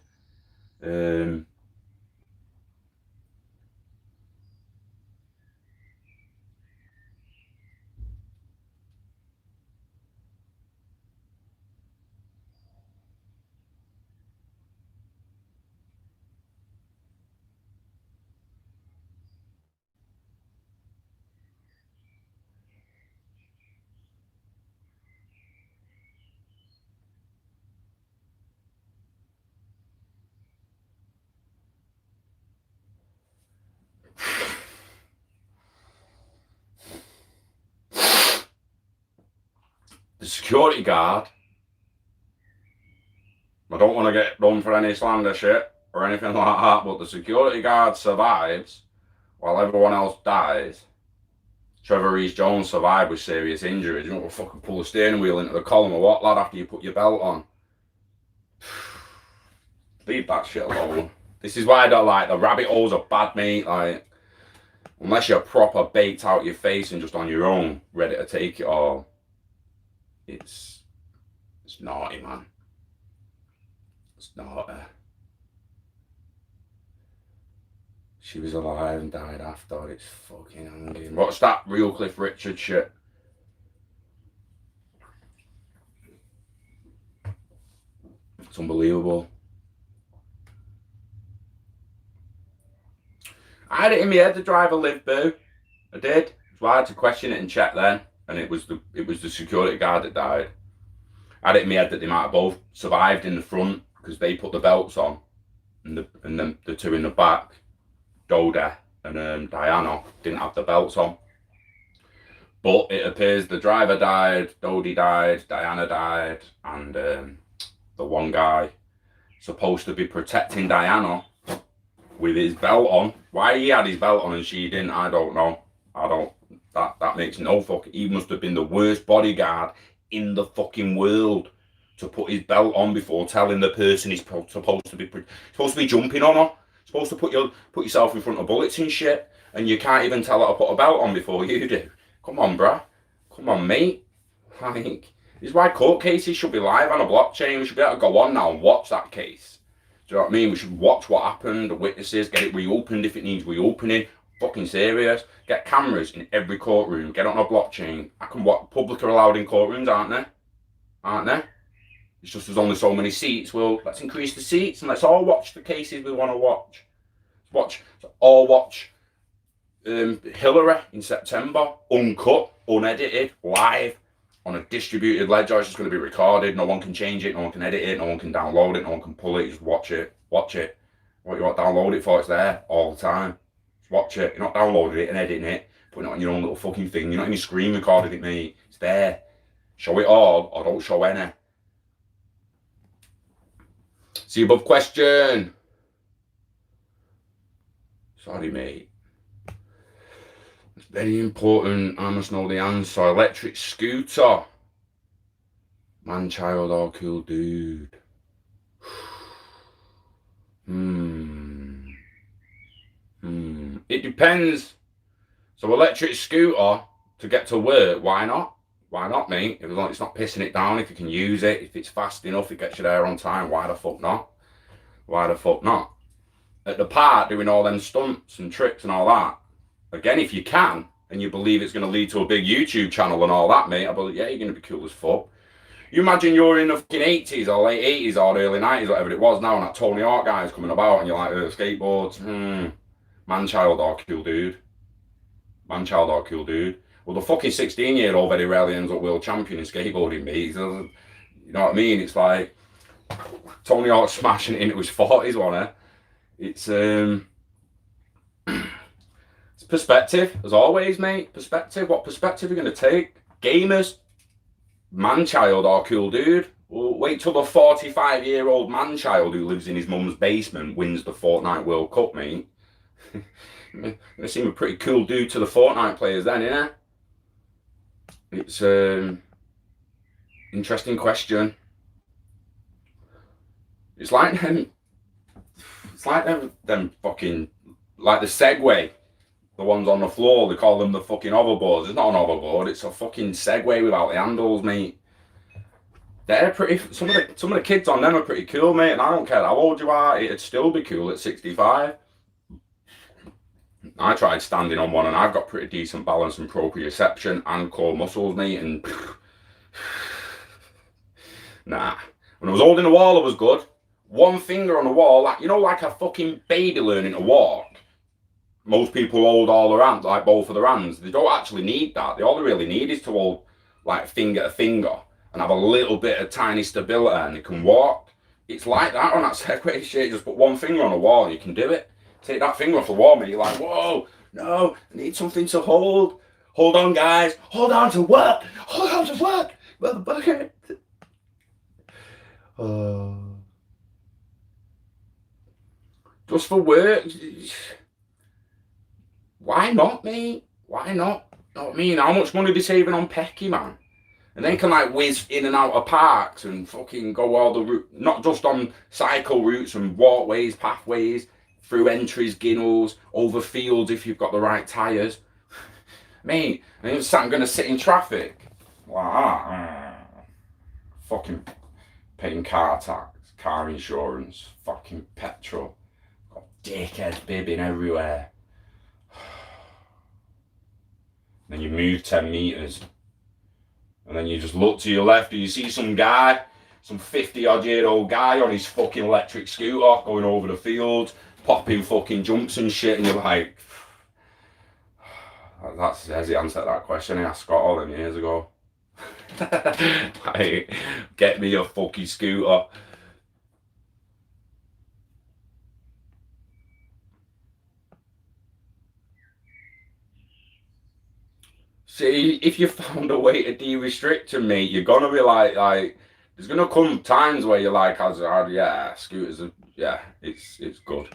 The security guard, I don't want to get done for any slander shit or anything like that, but the security guard survives while everyone else dies. Trevor Rees-Jones survived with serious injuries. You don't fucking pull the steering wheel into the column or what, lad, after you put your belt on. Leave that shit alone. This is why I don't like the rabbit holes are bad, mate. Like, unless you're proper baked out your face and just on your own, ready to take it all. It's naughty, man. It's naughty. She was alive and died after. It's fucking hanging. What's that real Cliff Richard shit? It's unbelievable. I had it in my head the driver lived, boo. I did. It's why I had to question it and check then. And it was the security guard that died. I had it in my head that they might have both survived in the front because they put the belts on, and the two in the back, Doda and Diana, didn't have the belts on. But it appears the driver died, Dodie died, Diana died, and the one guy supposed to be protecting Diana with his belt on. Why he had his belt on and she didn't, I don't know. That makes no fucking... He must have been the worst bodyguard in the fucking world to put his belt on before telling the person he's supposed to be jumping on her. Supposed to put yourself in front of bullets and shit, and you can't even tell her to put a belt on before you do. Come on, bruh. Come on, mate. Like, this is why court cases should be live on a blockchain. We should be able to go on now and watch that case. Do you know what I mean? We should watch what happened, the witnesses, get it reopened if it needs reopening. Fucking serious. Get cameras in every courtroom. Get on a blockchain. I can watch. Public are allowed in courtrooms, aren't they? Aren't they? It's just there's only so many seats. Well, let's increase the seats and let's all watch the cases we want to watch. All watch Hillary in September, uncut, unedited, live, on a distributed ledger. It's just going to be recorded. No one can change it. No one can edit it. No one can download it. No one can pull it. Just watch it. Watch it. What you want to download it for? It's there all the time. Just watch it. You're not downloading it and editing it, putting it on your own little fucking thing. You're not even screen recording it, mate. It's there. Show it all or don't show any. See above question. Sorry, mate. It's very important. I must know the answer. Electric scooter. Man, child, or cool dude? It depends. So electric scooter to get to work, why not? Why not, mate? If it's not pissing it down, if you can use it, if it's fast enough, it gets you there on time, why the fuck not? Why the fuck not? At the park, doing all them stunts and tricks and all that. Again, if you can, and you believe it's going to lead to a big YouTube channel and all that, mate, I believe, yeah, you're going to be cool as fuck. You imagine you're in the fucking 80s or late 80s or early 90s, whatever it was now, and that Tony Hawk guy's coming about, and you're like, skateboards, man, child, or cool dude. Man, child, or cool dude. Well, the fucking 16-year-old very rarely ends up world champion in skateboarding, mate. You know what I mean? It's like Tony Hawk smashing it into his 40s, wasn't it? It's perspective, as always, mate. Perspective. What perspective are you going to take? Gamers, man-child, or cool dude? Well, wait till the 45-year-old man-child who lives in his mum's basement wins the Fortnite World Cup, mate. They seem a pretty cool dude to the Fortnite players then, innit? It's interesting question. It's like them fucking, like the Segway, the ones on the floor, they call them the fucking hoverboards. It's not an hoverboard, it's a fucking Segway without the handles, mate. They're pretty, some of the kids on them are pretty cool, mate, and I don't care how old you are, it'd still be cool at 65. I tried standing on one and I've got pretty decent balance and proprioception and core muscles, mate, and nah. When I was holding the wall, I was good. One finger on the wall, like, you know, like a fucking baby learning to walk. Most people hold all their hands, like both of their hands. They don't actually need that. All they really need is to hold like finger to finger and have a little bit of tiny stability and they can walk. It's like that on that Segway shit. Just put one finger on the wall and you can do it. Take that finger off the wall, mate. You're like, whoa, no, I need something to hold. Hold on, guys. Hold on to work. Hold on to work. Motherfucker. Just for work. Why not, mate? Why not? You know what I mean? How much money are they saving on Pecky, man? And they can like whiz in and out of parks and fucking go all the route, not just on cycle routes and walkways, pathways, through entries, ginnels, over fields if you've got the right tyres. Mate, and I'm going to sit in traffic. Wow. Fucking paying car tax, car insurance, fucking petrol. Got dickheads bibbing everywhere. Then you move 10 metres. And then you just look to your left and you see some guy, some 50-odd-year-old guy on his fucking electric scooter going over the field, popping fucking jumps and shit, and you're like, there's the answer to that question I asked Scott all them years ago. Like, get me a fucking scooter. See, if you found a way to de-restrict to me, you're gonna be like, there's gonna come times where you're like, yeah, scooters are, yeah, it's good.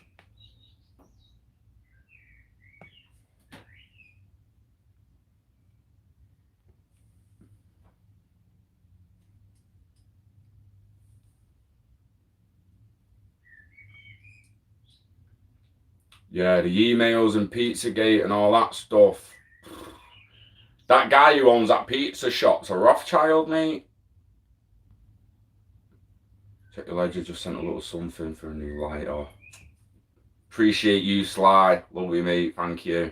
Yeah, the emails and Pizzagate and all that stuff. That guy who owns that pizza shop's a Rothschild, mate. Check your ledger, just sent a little something for a new lighter. Appreciate you, Sly. Love you, mate. Thank you.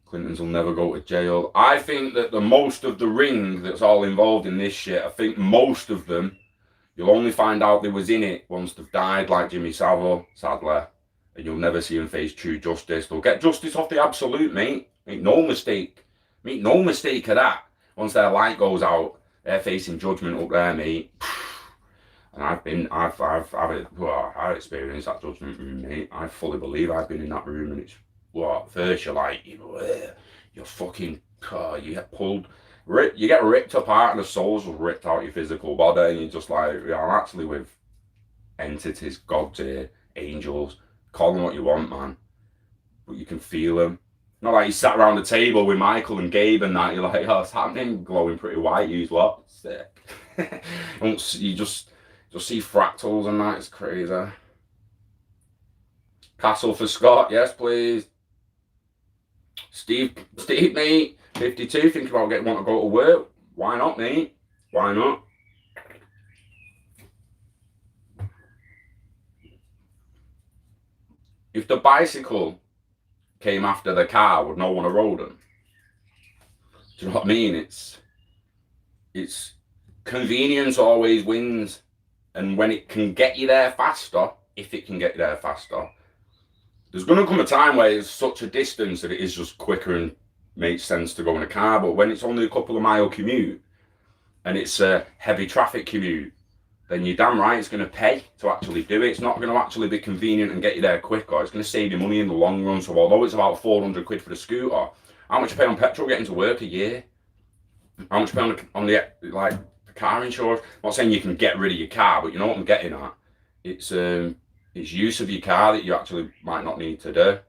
Clintons will never go to jail. I think that the most of the ring that's all involved in this shit, I think most of them, you'll only find out they was in it once they've died, like Jimmy Savile, sadly. and you'll never see them face true justice. They'll get justice off the absolute, mate. Make no mistake. Make no mistake of that. Once their light goes out, they're facing judgment up there, mate. And I've experienced that judgment room, mate. I fully believe I've been in that room, and it's what first you're like, you're fucking, you get pulled, you get ripped apart, and the soul's just ripped out your physical body, and you're just like, yeah, I'm actually with entities, gods here, angels, call them what you want, man, but you can feel them. Not like you sat around the table with Michael and Gabe and that, you're like, oh, it's happening, glowing pretty white, use what? Sick. You just see fractals and that, it's crazy. Castle for Scott, yes please. Steve, mate, 52, thinking about want to go to work. Why not, mate? Why not? If the bicycle came after the car, would no one have rode them? Do you know what I mean? It's convenience always wins. And when it can get you there faster, if it can get you there faster, there's going to come a time where it's such a distance that it is just quicker and makes sense to go in a car. But when it's only a couple of mile commute and it's a heavy traffic commute, then you're damn right it's going to pay to actually do it. It's not going to actually be convenient and get you there quicker. It's going to save you money in the long run. So although it's about 400 quid for the scooter, how much you pay on petrol getting to work a year? How much you pay on the car insurance? I'm not saying you can get rid of your car, but you know what I'm getting at. It's use of your car that you actually might not need to do.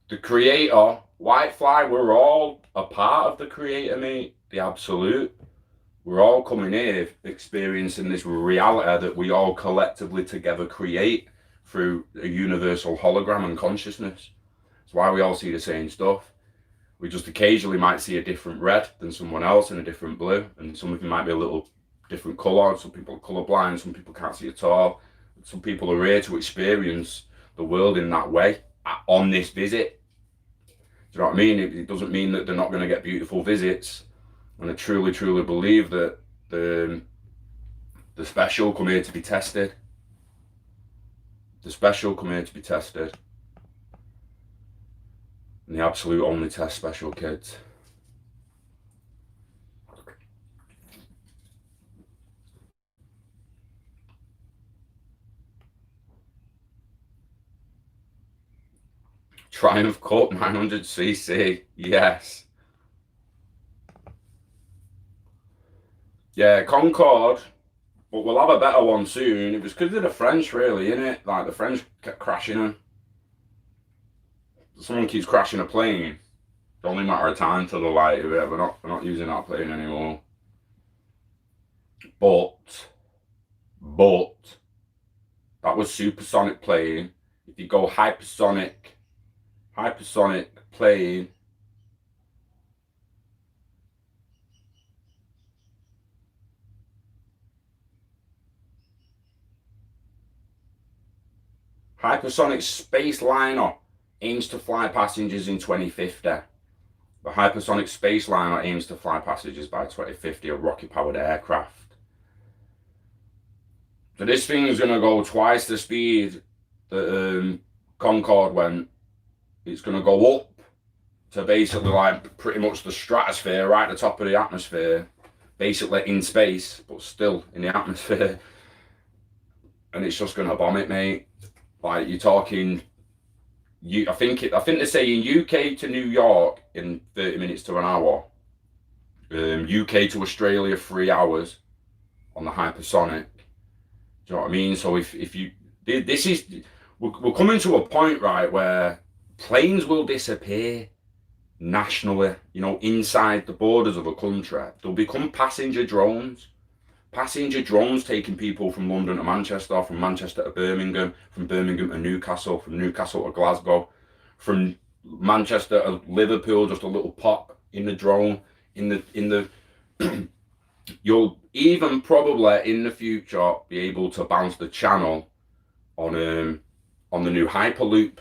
The creator, Whitefly, we're all a part of the creator, mate. The absolute. We're all coming here experiencing this reality that we all collectively together create through a universal hologram and consciousness. That's why we all see the same stuff. We just occasionally might see a different red than someone else and a different blue, and some of them might be a little different colour. Some people are colourblind, some people can't see at all. Some people are here to experience the world in that way on this visit. Do you know what I mean? It doesn't mean that they're not going to get beautiful visits. And I truly, truly believe that the special come here to be tested. The special come here to be tested. And the absolute only test special kids. Triumph Cup 900cc, yes. Yeah, Concorde, but we'll have a better one soon. It was because of the French, really, innit? Like, the French kept crashing them. Someone keeps crashing a plane. It's only a matter of time till they're like, we're not using that plane anymore. But, that was supersonic plane. If you go hypersonic plane, hypersonic space liner aims to fly passengers in 2050. The hypersonic space liner aims to fly passengers by 2050, a rocket-powered aircraft. So this thing is going to go twice the speed that Concorde went. It's going to go up to basically like pretty much the stratosphere, right at the top of the atmosphere, basically in space, but still in the atmosphere. And it's just going to bomb it, mate. Like, you're talking, I think they're saying UK to New York in 30 minutes to an hour. UK to Australia 3 hours on the hypersonic. Do you know what I mean? So if you, this is, we're coming to a point, right, where planes will disappear nationally, you know, inside the borders of a country. They'll become passenger drones. Passenger drones taking people from London to Manchester, from Manchester to Birmingham, from Birmingham to Newcastle, from Newcastle to Glasgow, from Manchester to Liverpool, just a little pop in the drone, in the you'll even probably in the future be able to bounce the channel on the new Hyperloop.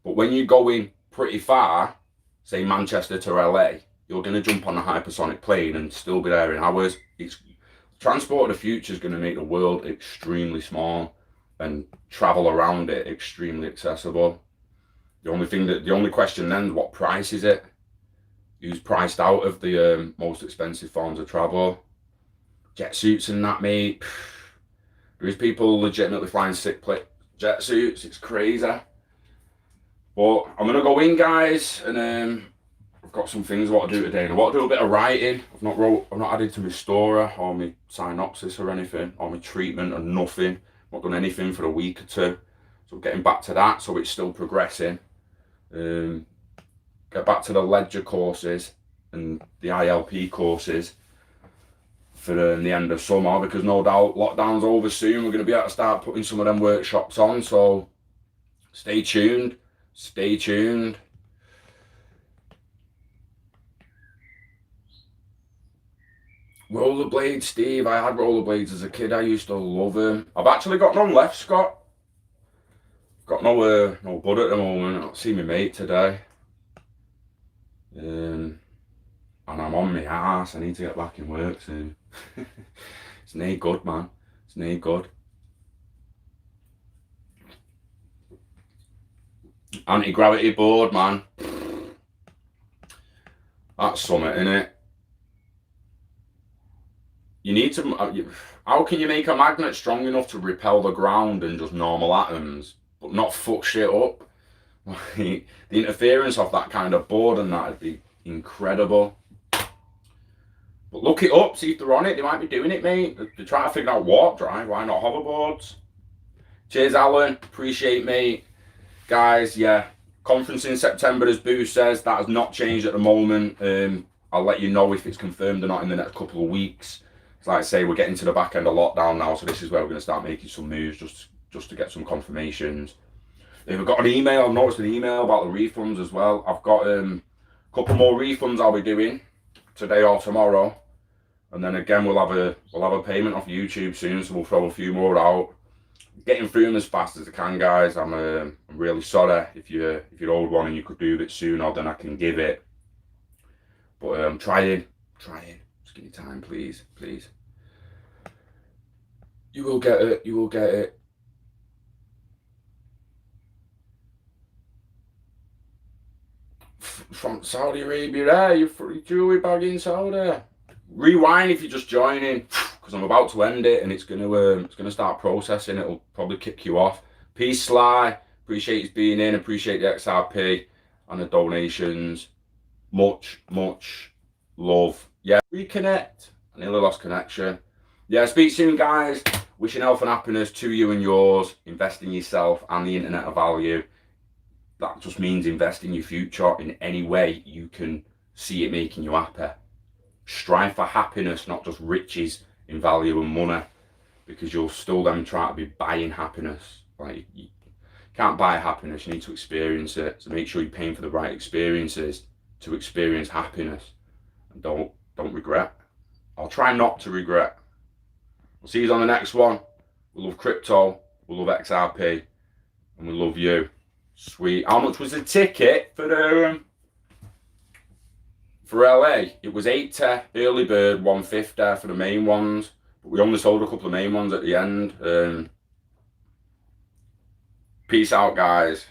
But when you're going pretty far, say Manchester to LA, You're going to jump on a hypersonic plane and still be there in hours. It's transport of the future is going to make the world extremely small and travel around it extremely accessible. The only question then is what price is it? Who's priced out of the most expensive forms of travel? Jet suits and that, mate. There is people legitimately flying jet suits. It's crazy. But I'm gonna go in, guys, and I've got some things I want to do today. I want to do a bit of writing. I've not added to my story or my synopsis or anything, or my treatment or nothing. I've not done anything for a week or two. So I'm getting back to that, so it's still progressing. Get back to the ledger courses and the ILP courses for the end of summer, because no doubt lockdown's over soon. We're going to be able to start putting some of them workshops on, so stay tuned. Stay tuned. Rollerblades, Steve. I had rollerblades as a kid. I used to love them. I've actually got none left, Scott. Got no bud at the moment. I'll see my mate today. And I'm on my arse. I need to get back in work soon. It's no good, man. It's no good. Anti-gravity board, man. That's something, innit? You need to. How can you make a magnet strong enough to repel the ground and just normal atoms, but not fuck shit up? The interference of that kind of board and that would be incredible. But look it up, see if they're on it. They might be doing it, mate. They're trying to figure out warp drive. Why not hoverboards? Cheers, Alan. Appreciate, mate. Guys, yeah. Conference in September, as Boo says. That has not changed at the moment. I'll let you know if it's confirmed or not in the next couple of weeks. So like I say, we're getting to the back end of lockdown now, so this is where we're going to start making some moves just to get some confirmations. If I've got an email, I've noticed an email about the refunds as well. I've got a couple more refunds I'll be doing today or tomorrow. And then again, we'll have a payment off YouTube soon, so we'll throw a few more out. Getting through them as fast as I can, guys. I'm really sorry if you're owed one and you could do it sooner, then I can give it. But I'm trying. Just give me time, please. You will get it. From Saudi Arabia, you're jewelry bag in Saudi. Rewind if you're just joining, because I'm about to end it and it's gonna start processing. It'll probably kick you off. Peace, Sly. Appreciate you being in. Appreciate the XRP and the donations. Much love. Yeah, reconnect. I nearly lost connection. Yeah, speak soon, guys. Wishing health and happiness to you and yours. Invest in yourself and the internet of value. That just means invest in your future in any way you can see it making you happy. Strive for happiness, not just riches in value and money, because you'll still then try to be buying happiness. Like, you can't buy happiness, you need to experience it. So make sure you're paying for the right experiences to experience happiness, and don't regret. I'll try not to regret. We'll see you on the next one. We love crypto, we love XRP, and we love you. Sweet. How much was the ticket for LA? It was 80 early bird, 150 for the main ones, but we only sold a couple of main ones at the end. Peace out, guys.